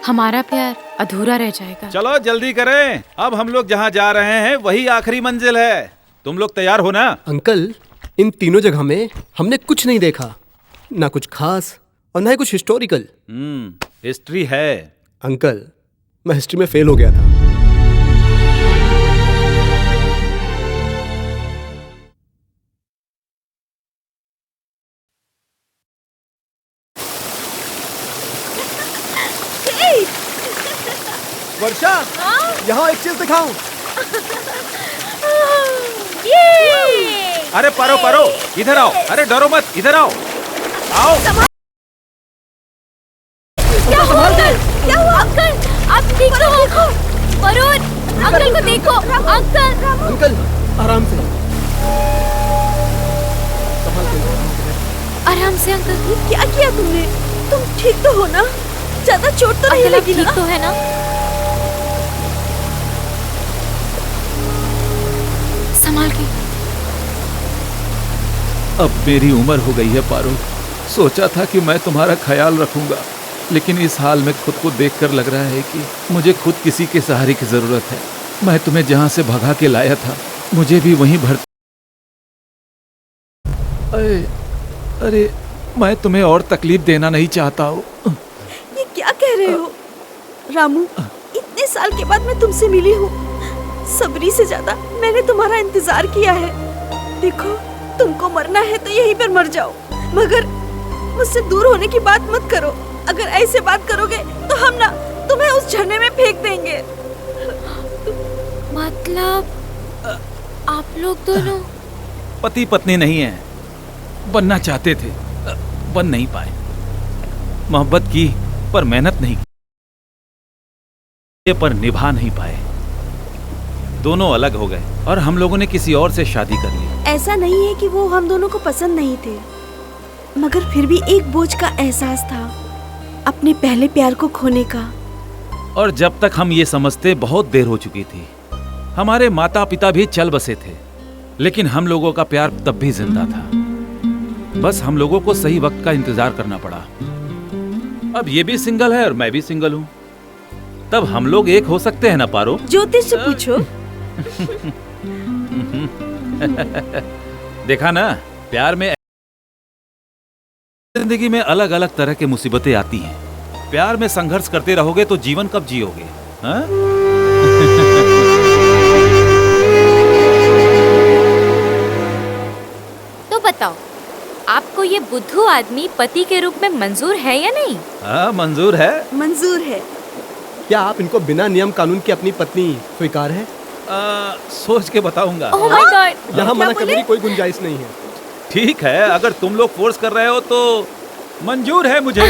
हमारा प्यार अधूरा रह जाएगा। चलो जल्दी करें, अब हम लोग जहाँ जा रहे हैं वही आखिरी मंजिल है। तुम लोग तैयार हो ना? अंकल, इन तीनों जगह में हमने कुछ नहीं देखा, ना कुछ खास और ना ही कुछ हिस्टोरिकल। हिस्ट्री है। अंकल, मैं हिस्ट्री में फेल हो गया था। वर्षा, यहाँ एक चीज दिखाऊं। अरे पारो पारो, इधर आओ। अरे डरो मत, इधर आओ। आओ। क्या हुआ अंकल? क्या हुआ अंकल? आप ठीक तो हो? वरुण, अंकल को देखो। अंकल अंकल आराम से, आराम से अंकल। क्या किया तुमने? तुम ठीक तो हो ना? ज्यादा चोट तो नहीं लगी ना? ठीक तो है ना? संभाल के। अब मेरी उम्र हो गई है पारो। सोचा था कि मैं तुम्हारा ख्याल रखूंगा, लेकिन इस हाल में खुद को देखकर लग रहा है कि मुझे खुद किसी के सहारे की जरूरत है। मैं तुम्हें जहां से भगा के लाया था, मुझे भी वहीं भर। अरे मैं तुम्हें और तकलीफ देना नहीं चाहता हूँ। ये क्या कह रहे हो रामू? इतने साल के बाद मैं तुमसे मिली हूँ। सबरी से ज्यादा मैंने तुम्हारा इंतजार किया है। देखो, तुमको मरना है तो यहीं पर मर जाओ, मगर मुझसे दूर होने की बात मत करो। अगर ऐसे बात करोगे तो हम ना तुम्हें उस झरने में फेंक देंगे। मतलब आप लोग दोनों पति पत्नी नहीं है, बनना चाहते थे, बन नहीं पाए। मोहब्बत की पर मेहनत नहीं की, पर निभा नहीं पाए। दोनों अलग हो गए और हम लोगों ने किसी और से शादी कर ली। ऐसा नहीं है कि वो हम दोनों को पसंद नहीं थे, मगर फिर भी एक बोझ का एहसास था अपने पहले प्यार को खोने का। और जब तक हम ये समझते बहुत देर हो चुकी थी। हमारे माता पिता भी चल बसे थे, लेकिन हम लोगों का प्यार तब भी जिंदा था। बस हम लोगों को सही वक्त का इंतजार करना पड़ा। अब ये भी सिंगल है और मैं भी सिंगल हूँ, तब हम लोग एक हो सकते हैं ना पारो? ज्योतिष से पूछो। देखा ना, प्यार में जिंदगी में अलग अलग तरह की मुसीबतें आती हैं। प्यार में संघर्ष करते रहोगे तो जीवन कब जियोगे? हाँ? तो बताओ, आपको ये बुद्धू आदमी पति के रूप में मंजूर है या नहीं? हाँ, मंजूर है। मंजूर है। क्या आप इनको बिना नियम कानून की अपनी पत्नी स्वीकार है? सोच के बताऊंगा। ओह माय गॉड, यहाँ मना करने की कोई गुंजाइश नहीं है। ठीक है, अगर तुम लोग फोर्स कर रहे हो तो मंजूर है मुझे।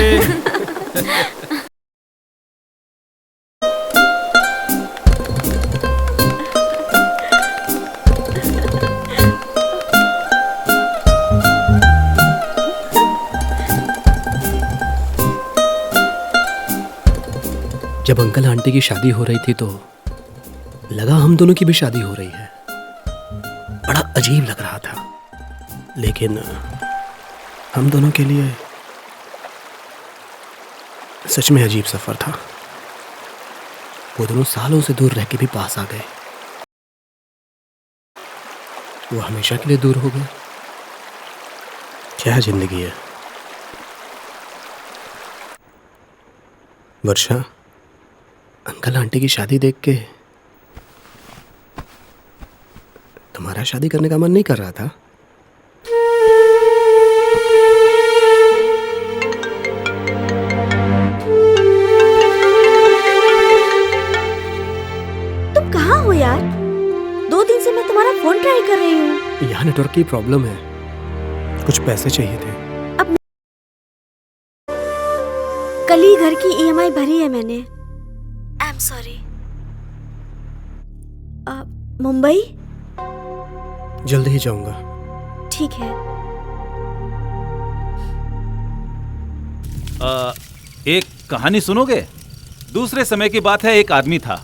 जब अंकल आंटी की शादी हो रही थी तो लगा हम दोनों की भी शादी हो रही है। बड़ा अजीब लग रहा था, लेकिन हम दोनों के लिए सच में अजीब सफर था। वो दोनों सालों से दूर रह के भी पास आ गए। वो हमेशा के लिए दूर हो गए। क्या जिंदगी है। वर्षा, अंकल आंटी की शादी देख के तुम्हारा शादी करने का मन नहीं कर रहा था? तुम कहाँ हो यार? 2 दिन से मैं तुम्हारा फोन ट्राई कर रही हूँ। यहाँ नेटवर्क की प्रॉब्लम है, कुछ पैसे चाहिए थे। अब कल ही घर की EMI भरी है मैंने। I am sorry. मुंबई? जल्द ही जाऊंगा। ठीक है। एक कहानी सुनोगे? दूसरे समय की बात है, एक आदमी था।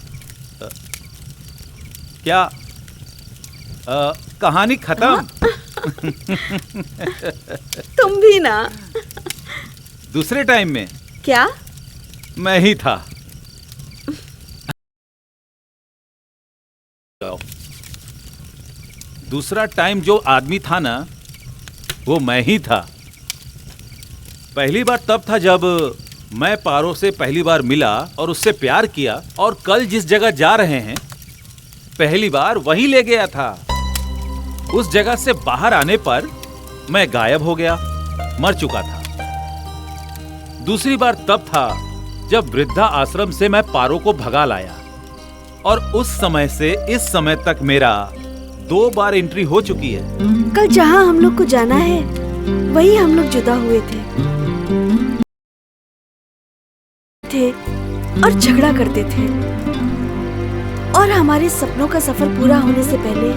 क्या कहानी खत्म? तुम भी ना। दूसरे टाइम में क्या? मैं ही था। दूसरा टाइम जो आदमी था ना, वो मैं ही था। पहली बार तब था जब मैं पारो से पहली बार मिला और उससे प्यार किया, और कल जिस जगह जा रहे हैं पहली बार वहीं ले गया था। उस जगह से बाहर आने पर मैं गायब हो गया, मर चुका था। दूसरी बार तब था जब वृद्धा आश्रम से मैं पारो को भगा लाया, और उस समय से इस समय तक मेरा 2 बार एंट्री हो चुकी है। कल जहाँ हम लोग को जाना है वही हम लोग जुदा हुए थे। थे और झगड़ा करते थे, और हमारे सपनों का सफर पूरा होने से पहले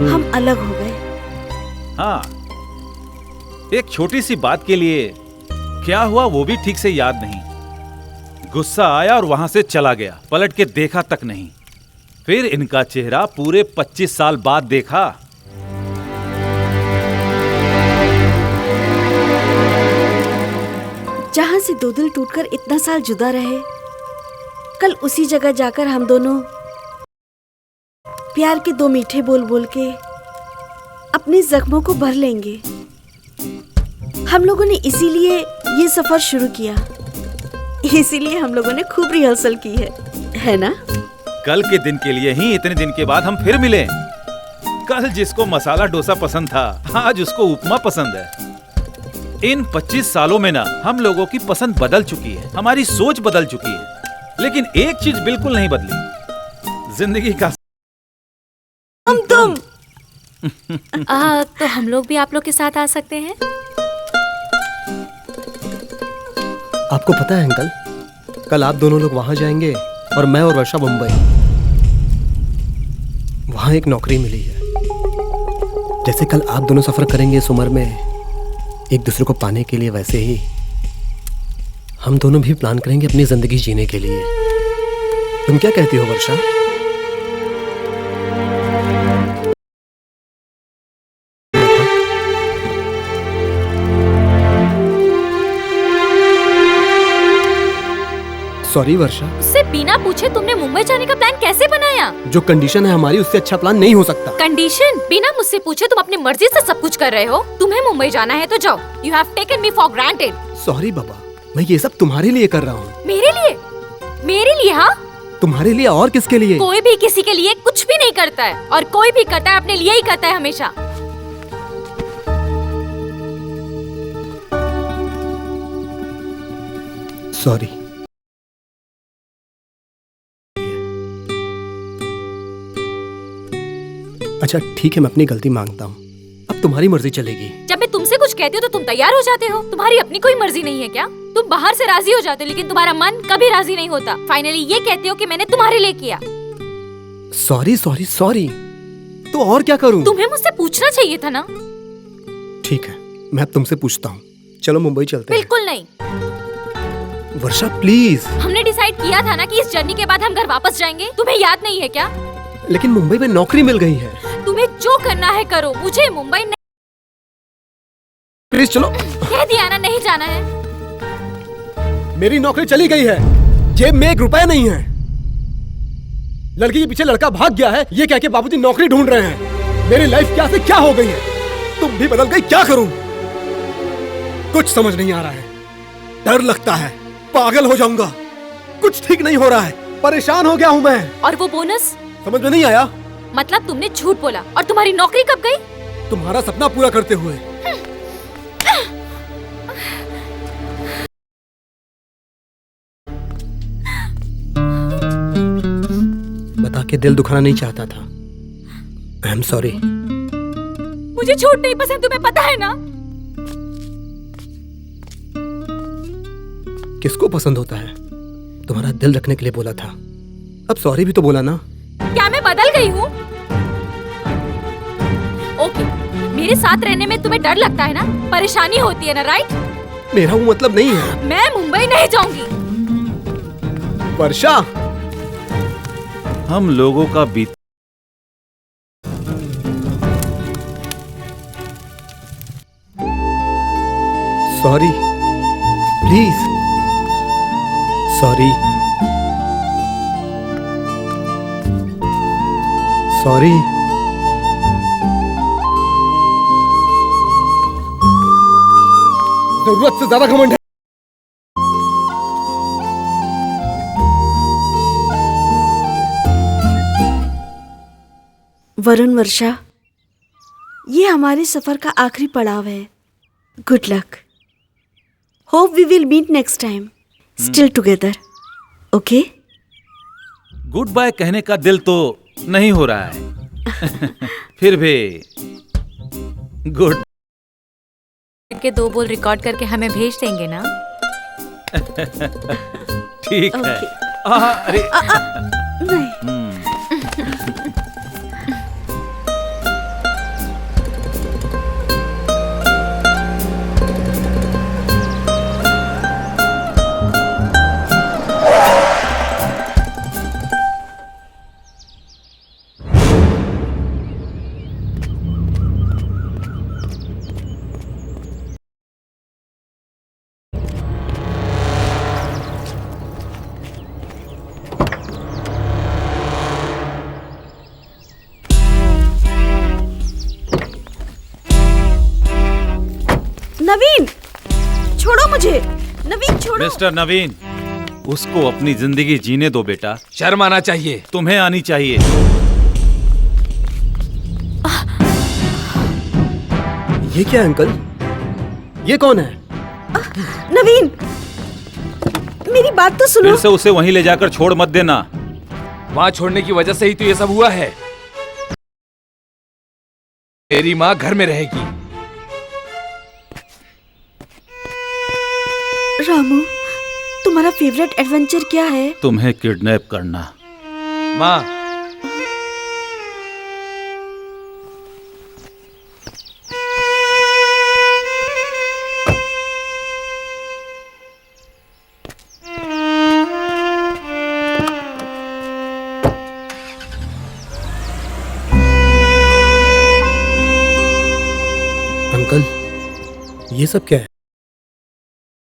हम अलग हो गए। हाँ, एक छोटी सी बात के लिए क्या हुआ वो भी ठीक से याद नहीं। गुस्सा आया और वहां से चला गया, पलट के देखा तक नहीं। फिर इनका चेहरा पूरे 25 साल बाद देखा। जहां से दो दिल टूटकर इतना साल जुदा रहे, कल उसी जगह जाकर हम दोनों प्यार के दो मीठे बोल बोल के अपने जख्मों को भर लेंगे। हम लोगों ने इसीलिए ये सफर शुरू किया, इसीलिए हम लोगों ने खूब रिहर्सल की है ना? कल के दिन के लिए ही इतने दिन के बाद हम फिर मिले। कल जिसको मसाला डोसा पसंद था, आज उसको उपमा पसंद है। इन 25 सालों में ना हम लोगों की पसंद बदल चुकी है, हमारी सोच बदल चुकी है, लेकिन एक चीज बिल्कुल नहीं बदली, जिंदगी का तुम। तो हम लोग भी आप लोग के साथ आ सकते हैं? आपको पता है अंकल, कल आप दोनों लोग वहां जाएंगे और मैं और वर्षा मुंबई। वहां एक नौकरी मिली है। जैसे कल आप दोनों सफर करेंगे इस उम्र में एक दूसरे को पाने के लिए, वैसे ही हम दोनों भी प्लान करेंगे अपनी जिंदगी जीने के लिए। तुम क्या कहती हो वर्षा? सॉरी वर्षा, उससे बिना पूछे तुमने मुंबई जाने का प्लान कैसे बनाया? जो कंडीशन है हमारी उससे अच्छा प्लान नहीं हो सकता। कंडीशन? बिना मुझसे पूछे तुम अपनी मर्जी से सब कुछ कर रहे हो। तुम्हें मुंबई जाना है तो जाओ। You have taken me for granted. Sorry बाबा, मैं ये सब तुम्हारे लिए कर रहा हूँ। मेरे लिए? मेरे लिए? हाँ, तुम्हारे लिए और किसके लिए? कोई भी किसी के लिए कुछ भी नहीं करता है, और कोई भी करता है अपने लिए ही करता है हमेशा। सॉरी। अच्छा ठीक है, मैं अपनी गलती मांगता हूँ। अब तुम्हारी मर्जी चलेगी। जब मैं तुमसे कुछ कहती हूँ तो तुम तैयार हो जाते हो। तुम्हारी अपनी कोई मर्जी नहीं है क्या? तुम बाहर से राजी हो जाते हो, लेकिन तुम्हारा मन कभी राजी नहीं होता। फाइनली ये कहते हो कि मैंने तुम्हारे लिए किया। Sorry sorry sorry. तो और क्या करूँ? तुम्हें मुझसे पूछना चाहिए था ना। ठीक है, मैं अब तुमसे पूछता हूँ। चलो मुंबई चलते हैं। बिल्कुल नहीं। वर्षा प्लीज। हमने डिसाइड किया था ना कि इस जर्नी के बाद हम घर वापस जाएंगे। तुम्हें याद नहीं है क्या? लेकिन मुंबई में नौकरी मिल गई है। तुम्हें जो करना है करो, मुझे मुंबई नहीं। प्लीज चलो। कह दिया ना, नहीं जाना है। मेरी नौकरी चली गई है, जेब में एक रुपया नहीं है। लड़की के पीछे लड़का भाग गया है, ये कह के बाबूजी नौकरी ढूंढ रहे हैं। मेरी लाइफ क्या से क्या हो गई है। तुम भी बदल गई, क्या करूं? कुछ समझ नहीं आ रहा है। डर लगता है पागल हो जाऊंगा। कुछ ठीक नहीं हो रहा है, परेशान हो गया हूं मैं। और वो बोनस समझ में नहीं आया। मतलब तुमने झूठ बोला। और तुम्हारी नौकरी कब गई? तुम्हारा सपना पूरा करते हुए। बता के दिल दुखाना नहीं चाहता था। आई एम सॉरी। मुझे झूठ नहीं पसंद, तुम्हें पता है ना। किसको पसंद होता है? तुम्हारा दिल रखने के लिए बोला था, अब सॉरी भी तो बोला ना। क्या मैं बदल गई हूँ? ओके, मेरे साथ रहने में तुम्हें डर लगता है ना, परेशानी होती है ना, राइट? मेरा वो मतलब नहीं है। मैं मुंबई नहीं जाऊंगी। वर्षा, हम लोगों का बीत सॉरी प्लीज। Sorry sorry. जरूरत से ज्यादा घमंड है। वरुण, वर्षा, ये हमारे सफर का आखिरी पड़ाव है। Good luck. Hope we will meet next time, still together. Okay? Good bye कहने का दिल तो नहीं हो रहा है। फिर भी गुड के 2 बोल रिकॉर्ड करके हमें भेज देंगे ना? ठीक है। ओके। अरे नहीं। नवीन, छोड़ो मुझे। नवीन छोड़ो। मिस्टर नवीन, उसको अपनी जिंदगी जीने दो बेटा। शर्म आना चाहिए। तुम्हें आनी चाहिए। ये क्या है अंकल? ये कौन है? नवीन, मेरी बात तो सुनो। फिर से उसे वहीं ले जाकर छोड़ मत देना। वहां छोड़ने की वजह से ही तो ये सब हुआ है। मेरी माँ घर में रहेगी। रामू, तुम्हारा फेवरेट एडवेंचर क्या है? तुम्हें किडनैप करना। माँ, अंकल, ये सब क्या है?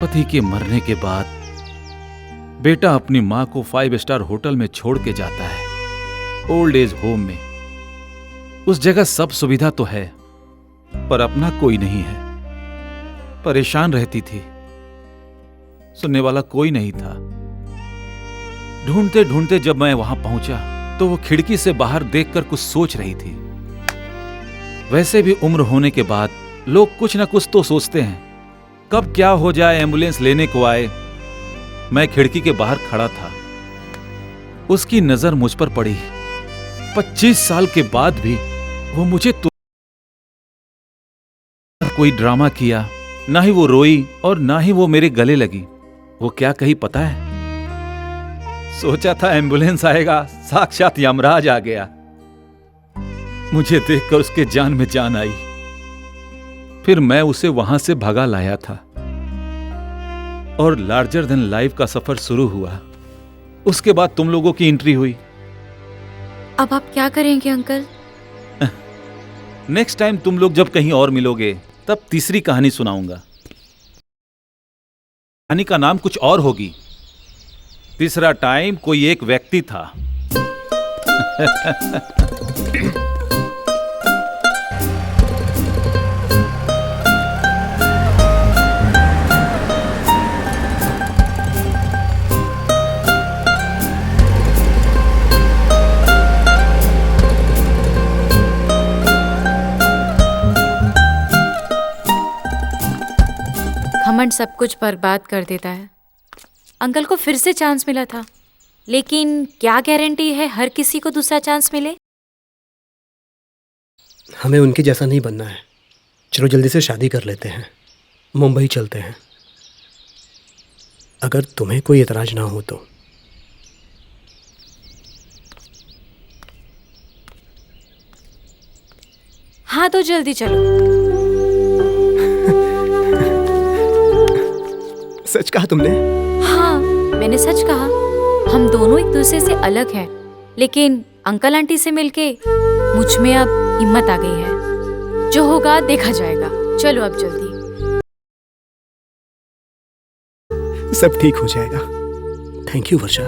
पति के मरने के बाद बेटा अपनी माँ को 5 स्टार होटल में छोड़ के जाता है, ओल्ड एज होम में। उस जगह सब सुविधा तो है, पर अपना कोई नहीं है। परेशान रहती थी, सुनने वाला कोई नहीं था। ढूंढते ढूंढते जब मैं वहां पहुंचा तो वो खिड़की से बाहर देखकर कुछ सोच रही थी। वैसे भी उम्र होने के बाद लोग कुछ ना कुछ तो सोचते हैं, कब क्या हो जाए एम्बुलेंस लेने को आए। मैं खिड़की के बाहर खड़ा था, उसकी नजर मुझ पर पड़ी। 25 साल के बाद भी वो मुझे तो कोई ड्रामा किया, ना ही वो रोई और ना ही वो मेरे गले लगी। वो क्या कही पता है? सोचा था एम्बुलेंस आएगा, साक्षात यमराज आ गया। मुझे देखकर उसके जान में जान आई। फिर मैं उसे वहां से भगा लाया था और लार्जर देन लाइफ का सफर शुरू हुआ। उसके बाद तुम लोगों की एंट्री हुई। अब आप क्या करेंगे अंकल? नेक्स्ट टाइम तुम लोग जब कहीं और मिलोगे तब तीसरी कहानी सुनाऊंगा। कहानी का नाम कुछ और होगी। तीसरा टाइम कोई एक व्यक्ति था। घमंड सब कुछ बर्बाद कर देता है। अंकल को फिर से चांस मिला था, लेकिन क्या गारंटी है हर किसी को दूसरा चांस मिले? हमें उनके जैसा नहीं बनना है। चलो जल्दी से शादी कर लेते हैं, मुंबई चलते हैं। अगर तुम्हें कोई एतराज ना हो तो। हाँ तो जल्दी चलो। सच कहा तुमने? हाँ, मैंने सच कहा। हम दोनों एक दूसरे से अलग हैं, लेकिन अंकल आंटी से मिलके मुझ में अब हिम्मत आ गई है। जो होगा देखा जाएगा। चलो अब जल्दी। सब ठीक हो जाएगा। थैंक यू वर्षा।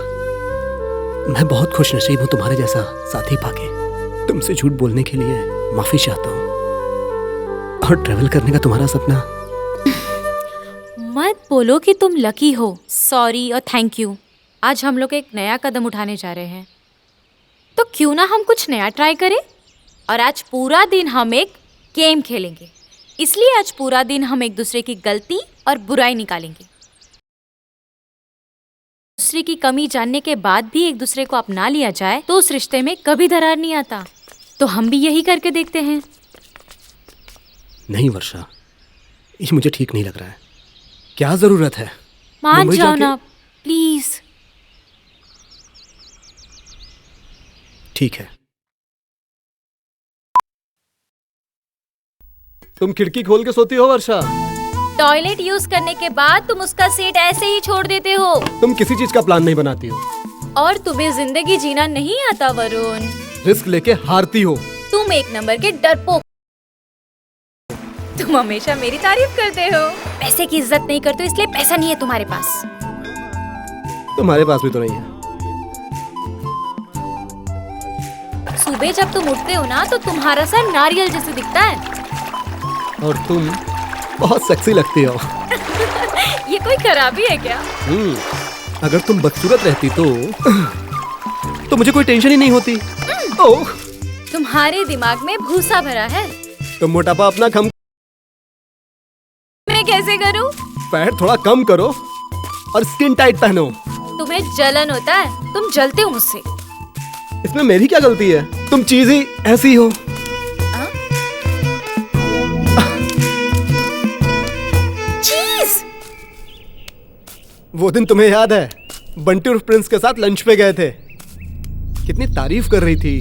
मैं बहुत खुश नसीब हूँ तुम्हारे जैसा साथी पाके। तुमसे झूठ बोलने के लिए माफी चाहता हूँ। और ट्रेवल करने का तुम्हारा सपना। मत बोलो कि तुम लकी हो। सॉरी और थैंक यू। आज हम लोग एक नया कदम उठाने जा रहे हैं, तो क्यों ना हम कुछ नया ट्राई करें। और आज पूरा दिन हम एक गेम खेलेंगे। इसलिए आज पूरा दिन हम एक दूसरे की गलती और बुराई निकालेंगे। दूसरे की कमी जानने के बाद भी एक दूसरे को अपना लिया जाए तो उस रिश्ते में कभी दरार नहीं आता। तो हम भी यही करके देखते हैं। नहीं वर्षा, ये मुझे ठीक नहीं लग रहा है। क्या जरूरत है? मान मुंबई जाओ जाके- ना प्लीज। ठीक है। तुम खिड़की खोल के सोती हो वर्षा? टॉयलेट यूज करने के बाद तुम उसका सीट ऐसे ही छोड़ देते हो। तुम किसी चीज का प्लान नहीं बनाती हो। और तुम्हें जिंदगी जीना नहीं आता वरुण। रिस्क लेके हारती हो। तुम एक नंबर के डरपोक। तुम हमेशा मेरी तारीफ करते हो। पैसे की इज्जत नहीं करते हो इसलिए पैसा नहीं है तुम्हारे पास। तुम्हारे पास भी तो नहीं है। सुबह जब तुम उठते हो ना तो तुम्हारा सर नारियल जैसे दिखता है। और तुम बहुत सेक्सी लगती हो। ये कोई खराबी है क्या? अगर तुम बदसूरत रहती तो मुझे कोई टेंशन ही नहीं होती। ओह, तुम्हारे दिमाग में भूसा भरा है। तुम मोटापा अपना कम। मैं कैसे करूं? फैट थोड़ा कम करो और स्किन टाइट पहनो। तुम्हें जलन होता है, तुम जलते हो मुझसे। इसमें मेरी क्या गलती है? तुम चीज ही ऐसी हो। चीज? वो दिन तुम्हें याद है, बंटी और प्रिंस के साथ लंच पे गए थे। कितनी तारीफ कर रही थी,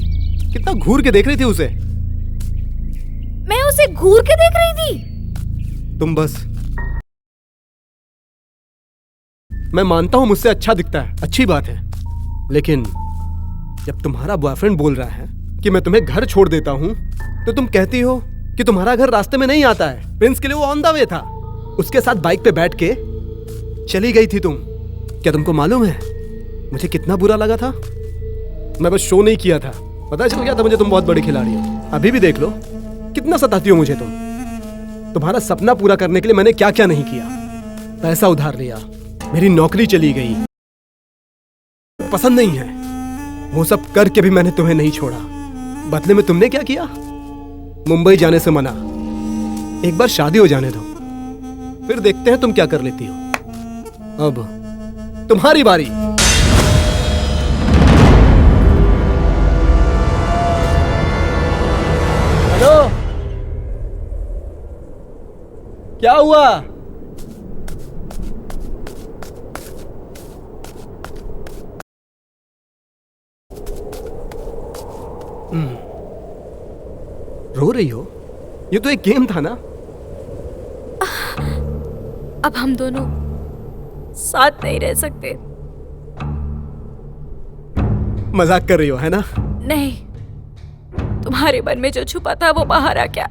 कितना घूर के देख रही थी उसे। मैं उसे घूर के देख रही थी? तुम बस। मैं मानता हूं मुझसे अच्छा दिखता है, अच्छी बात है, लेकिन जब तुम्हारा बॉयफ्रेंड बोल रहा है कि मैं तुम्हें घर छोड़ देता हूं, तो तुम कहती हो कि तुम्हारा घर रास्ते में नहीं आता है। प्रिंस के लिए वो ऑन द वे था, उसके साथ बाइक पे बैठ के चली गई थी तुम। क्या तुमको मालूम है मुझे कितना बुरा लगा था? मैं बस शो नहीं किया था, पता चल गया था मुझे तुम बहुत बड़ी खिलाड़ी हो। अभी भी देख लो कितना सताती हो मुझे तुम। तुम्हारा सपना पूरा करने के लिए मैंने क्या क्या नहीं किया। पैसा उधार लिया, मेरी नौकरी चली गई, पसंद नहीं है, वो सब करके भी मैंने तुम्हें नहीं छोड़ा। बदले में तुमने क्या किया? मुंबई जाने से मना। एक बार शादी हो जाने दो, फिर देखते हैं तुम क्या कर लेती हो। अब तुम्हारी बारी। हेलो, क्या हुआ? रो रही हो? ये तो एक गेम था ना। अब हम दोनों साथ नहीं रह सकते। मजाक कर रही हो है ना? नहीं, तुम्हारे मन में जो छुपा था वो बाहर आ गया।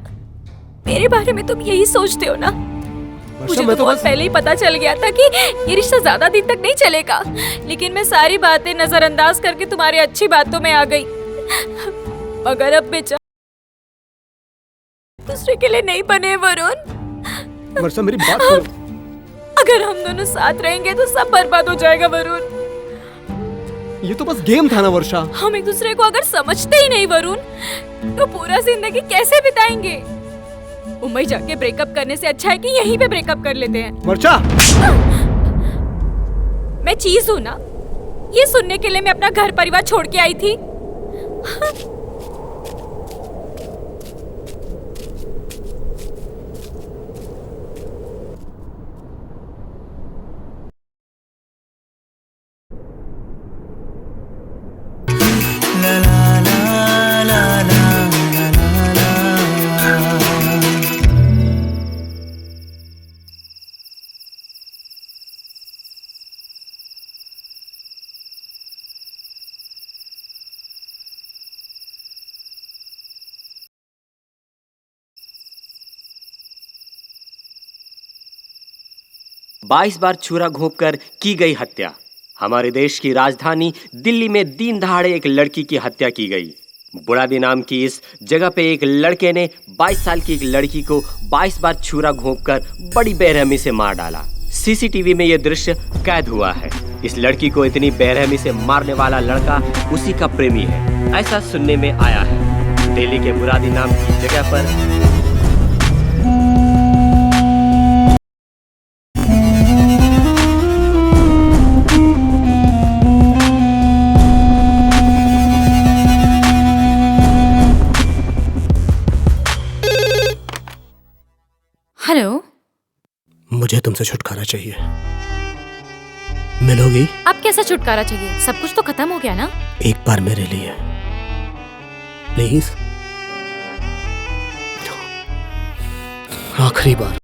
मेरे बारे में तुम यही सोचते हो ना? मुझे तो बहुत पहले ही पता चल गया था कि ये रिश्ता ज्यादा दिन तक नहीं चलेगा, लेकिन मैं सारी बातें नजरअंदाज करके तुम्हारी अच्छी बातों में आ गई। मगर अब बेचारा दूसरे के लिए नहीं बने वरुण। वर्षा मेरी बात सुनो। अगर हम दोनों साथ रहेंगे तो सब बर्बाद हो जाएगा वरुण। ये तो बस गेम था ना वर्षा। हम एक दूसरे को अगर समझते ही नहीं वरुण, तो पूरा जिंदगी कैसे बिताएंगे? मुंबई जाके ब्रेकअप करने से अच्छा है कि यहीं पे ब्रेकअप कर लेते हैं। वर्षा, मैं चीज हूँ ना? ये सुनने के लिए मैं अपना घर परिवार छोड़ के आई थी। बाईस बार छुरा घोंपकर की गई हत्या। हमारे देश की राजधानी दिल्ली में दिन दहाड़े एक लड़की की हत्या की गई। बुरादी नाम की इस जगह पे एक लड़के ने 22 साल की एक लड़की को 22 बार छुरा घोंपकर बड़ी बेरहमी से मार डाला। सीसीटीवी में यह दृश्य कैद हुआ है। इस लड़की को इतनी बेरहमी से मारने वाला लड़का उसी का प्रेमी है, ऐसा सुनने में आया है। दिल्ली के बुरादी नाम की जगह पर हेलो, मुझे तुमसे छुटकारा चाहिए, मिलोगी? अब कैसा छुटकारा चाहिए? सब कुछ तो खत्म हो गया ना? एक बार मेरे लिए प्लीज, आखिरी बार।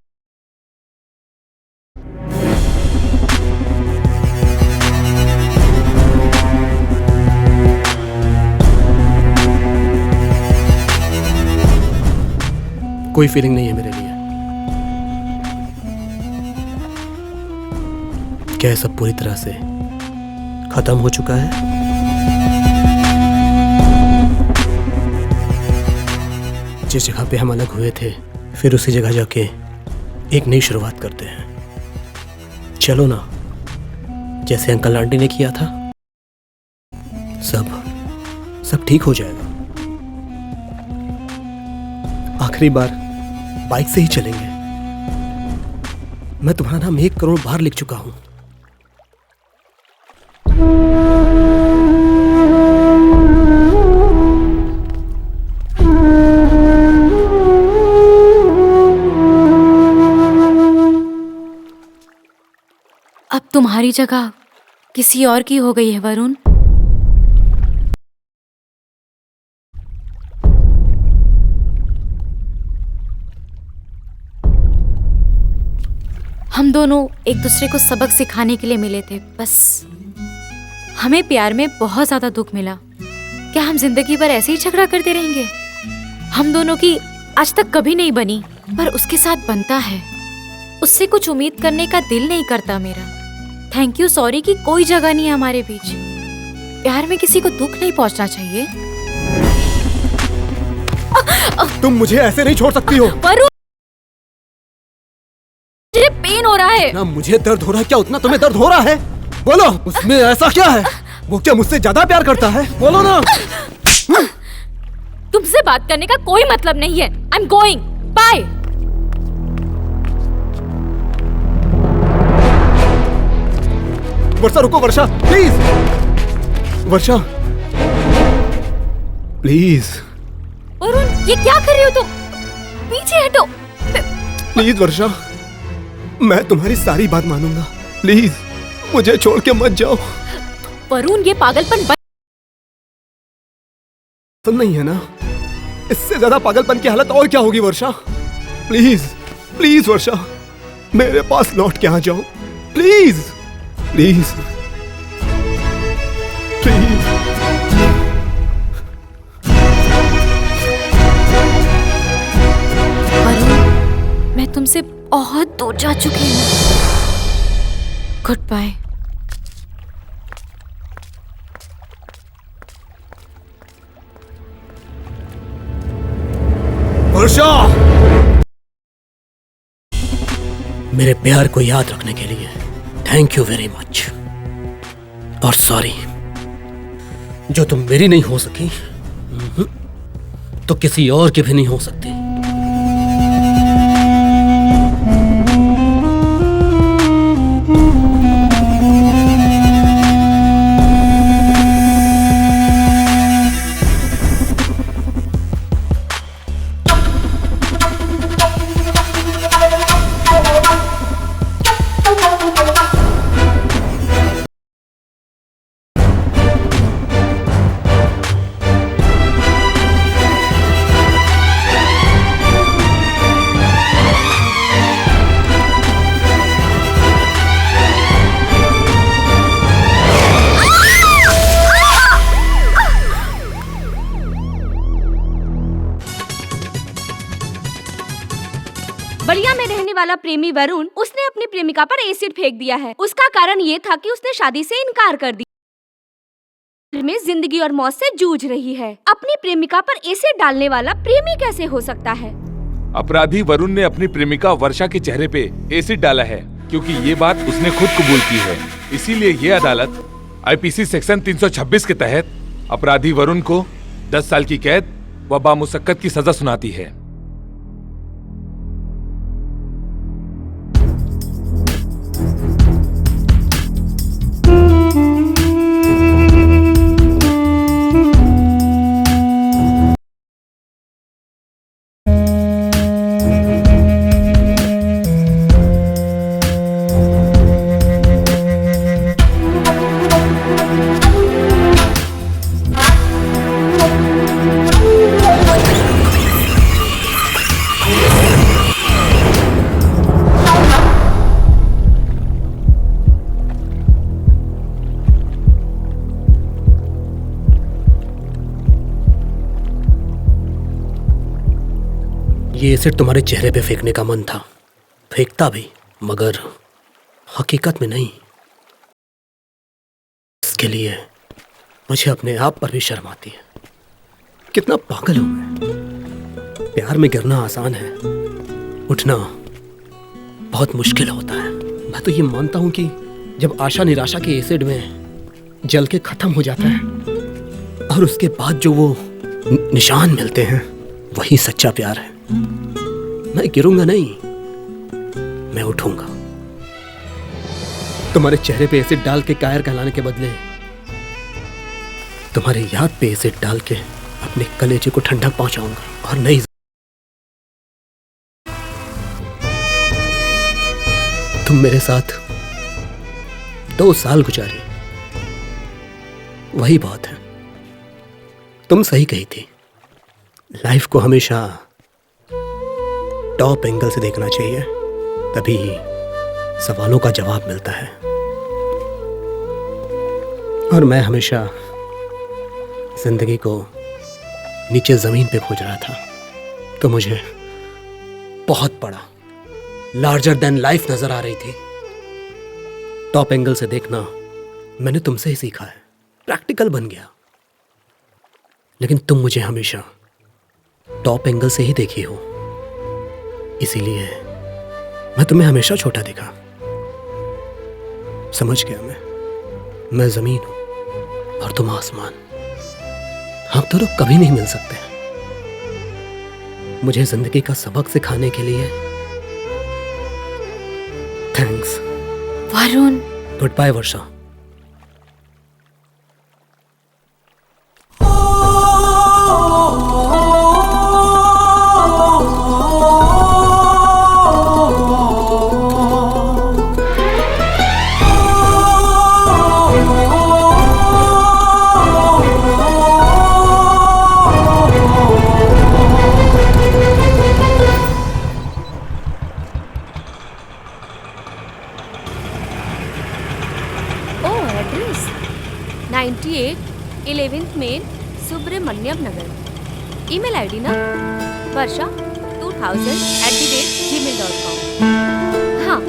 कोई फीलिंग नहीं है मेरे लिए। क्या ये सब पूरी तरह से खत्म हो चुका है? जिस जगह पे हम अलग हुए थे, फिर उसी जगह जाके एक नई शुरुआत करते हैं। चलो ना, जैसे अंकल आंटी ने किया था। सब ठीक हो जाएगा। आखिरी बार बाइक से ही चलेंगे। मैं तुम्हारा नाम 1 करोड़ बार लिख चुका हूं। अब तुम्हारी जगह किसी और की हो गई है वरुण। हम दोनों एक दूसरे को सबक सिखाने के लिए मिले थे, बस हमें प्यार में बहुत ज्यादा दुख मिला। क्या हम जिंदगी भर ऐसे ही झगड़ा करते रहेंगे? हम दोनों की आज तक कभी नहीं बनी, पर उसके साथ बनता है। उससे कुछ उम्मीद करने का दिल नहीं करता मेरा। थैंक यू सॉरी की कोई जगह नहीं है हमारे बीच। प्यार में किसी को दुख नहीं पहुंचना चाहिए। तुम मुझे ऐसे नहीं छोड़ सकती हो। वरुण, मुझे पेन हो रहा है। ना मुझे दर्द हो रहा है, क्या उतना तुम्हें दर्द हो रहा है? बोलो, उसमें ऐसा क्या है? वो क्या मुझसे ज्यादा प्यार करता है? बोलो ना। तुमसे बात करने का कोई मतलब नहीं है। I am going, bye. Varsha रुको, वर्षा प्लीज, वर्षा प्लीज। वरुण, ये क्या कर रही हो तुम? पीछे हटो। प्लीज वर्षा, मैं तुम्हारी सारी बात मानूंगा। प्लीज मुझे छोड़ के मत जाओ। वरुण, ये पागलपन तो नहीं है ना? इससे ज्यादा पागलपन की हालत और क्या होगी वर्षा? प्लीज प्लीज वर्षा, मेरे पास लौट के आ जाओ। Please please please. वरुण, मैं तुमसे बहुत दूर जा चुकी हूँ। Good bye. वर्षा, मेरे प्यार को याद रखने के लिए थैंक यू वेरी मच। और सॉरी, जो तुम मेरी नहीं हो सकी तो किसी और की भी नहीं हो सकती। बलिया में रहने वाला प्रेमी वरुण, उसने अपनी प्रेमिका पर एसिड फेंक दिया है। उसका कारण ये था कि उसने शादी से इनकार कर दिया। में जिंदगी और मौत से जूझ रही है। अपनी प्रेमिका पर एसिड डालने वाला प्रेमी कैसे हो सकता है? अपराधी वरुण ने अपनी प्रेमिका वर्षा के चेहरे पे एसिड डाला है, क्योंकि ये बात उसने खुद कबूल की है। इसीलिए ये अदालत आईपीसी सेक्शन 326 के तहत अपराधी वरुण को 10 साल की कैद व बामुशक्कत की सजा सुनाती है। ये एसिड तुम्हारे चेहरे पे फेंकने का मन था, फेंकता भी, मगर हकीकत में नहीं। इसके लिए मुझे अपने आप पर भी शर्म आती है। कितना पागल हूं मैं। प्यार में गिरना आसान है, उठना बहुत मुश्किल होता है। मैं तो ये मानता हूं कि जब आशा निराशा के एसिड में जल के खत्म हो जाता है और उसके बाद जो वो निशान मिलते हैं, वही सच्चा प्यार है। मैं गिरूंगा नहीं, मैं उठूंगा। तुम्हारे चेहरे पे एसिड डाल के कायर कहलाने के बदले तुम्हारे याद पे एसिड डाल के अपने कलेजे को ठंडक पहुंचाऊंगा। और नहीं, तुम मेरे साथ 2 साल गुजारे, वही बहुत है। तुम सही कही थी, लाइफ को हमेशा टॉप एंगल से देखना चाहिए, तभी सवालों का जवाब मिलता है। और मैं हमेशा जिंदगी को नीचे जमीन पे खोज रहा था, तो मुझे बहुत बड़ा, लार्जर देन लाइफ नजर आ रही थी। टॉप एंगल से देखना मैंने तुमसे ही सीखा है, प्रैक्टिकल बन गया। लेकिन तुम मुझे हमेशा टॉप एंगल से ही देखी हो, इसीलिए मैं तुम्हें हमेशा छोटा देखा। समझ गया मैं जमीन हूं और तुम आसमान। हम दोनों कभी नहीं मिल सकते। मुझे जिंदगी का सबक सिखाने के लिए थैंक्स वरुण। गुड बाय वर्षा। एड्रेस 98 11th मेन सुब्रमण्यम नगर। ईमेल आईडी ना varsha2000@gmail.com। हाँ,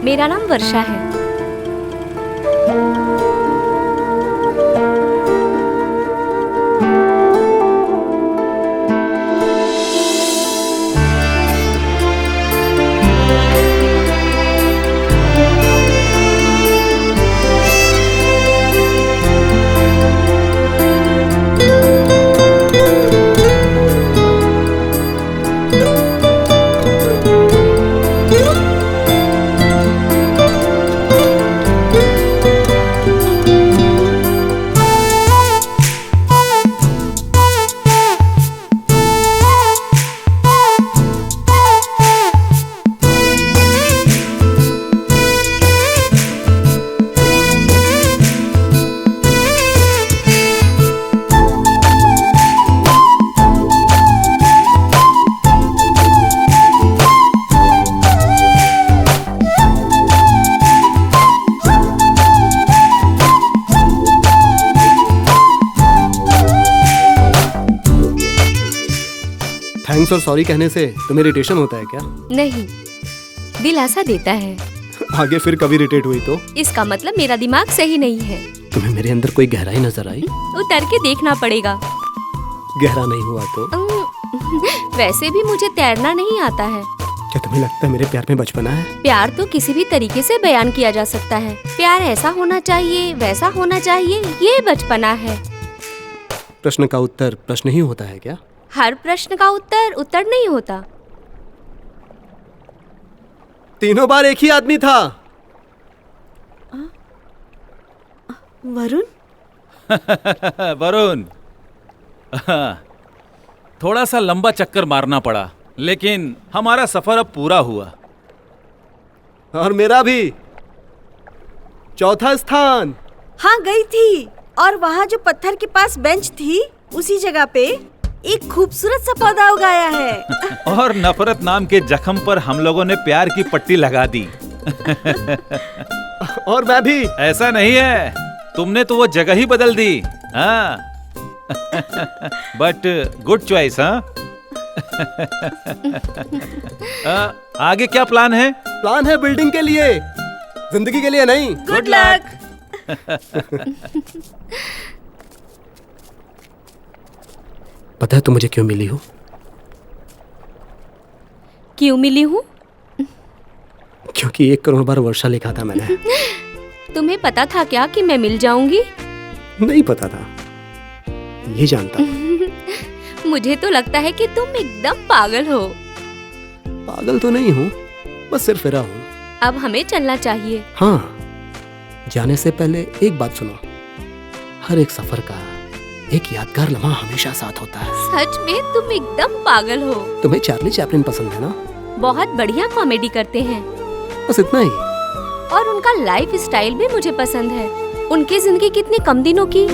मेरा नाम वर्षा है। थैंक्स और सॉरी कहने से तुम्हें इरिटेशन होता है क्या? नहीं, दिल ऐसा देता है। आगे फिर कभी इरिटेट हुई तो? इसका मतलब मेरा दिमाग सही नहीं है। तुम्हें मेरे अंदर कोई गहराई नजर आई? उतर के देखना पड़ेगा। गहरा नहीं हुआ तो? वैसे भी मुझे तैरना नहीं आता है। क्या तुम्हें लगता है मेरे प्यार में बचपना है? प्यार तो किसी भी तरीके से बयान किया जा सकता है। प्यार ऐसा होना चाहिए, वैसा होना चाहिए, ये बचपना है। प्रश्न का उत्तर प्रश्न ही होता है क्या? हर प्रश्न का उत्तर उत्तर नहीं होता। तीनों बार एक ही आदमी था। वरुण? वरुण, थोड़ा सा लंबा चक्कर मारना पड़ा, लेकिन हमारा सफर अब पूरा हुआ। और मेरा भी। चौथा स्थान। हाँ, गई थी। और वहाँ जो पत्थर के पास बेंच थी, उसी जगह पे एक खूबसूरत सा पौधा उगाया है। और नफरत नाम के जख्म पर हम लोगों ने प्यार की पट्टी लगा दी। और मैं भी। ऐसा नहीं है, तुमने तो वो जगह ही बदल दी। हाँ। But good choice. हाँ, आगे क्या प्लान है? प्लान है बिल्डिंग के लिए, जिंदगी के लिए नहीं। Good luck. पता है तुम मुझे क्यों मिली हो? क्यों मिली हूँ? क्योंकि 1 करोड़ बार वर्षा लिखा था मैंने। तुम्हें पता था क्या कि मैं मिल जाऊंगी? नहीं पता था, ये जानता। मुझे तो लगता है कि तुम एकदम पागल हो। पागल तो नहीं हूँ, बस सिर्फ फिरा हूँ। अब हमें चलना चाहिए। हाँ, जाने से पहले एक बात सुनो, हर एक सफर का एक यादगार लम्हा हमेशा साथ होता है। सच में तुम एकदम पागल हो। तुम्हें चार्ली चैपलिन पसंद है ना? बहुत बढ़िया कॉमेडी करते हैं। बस इतना ही। और उनका लाइफ स्टाइल भी मुझे पसंद है। उनकी जिंदगी कितनी कम दिनों की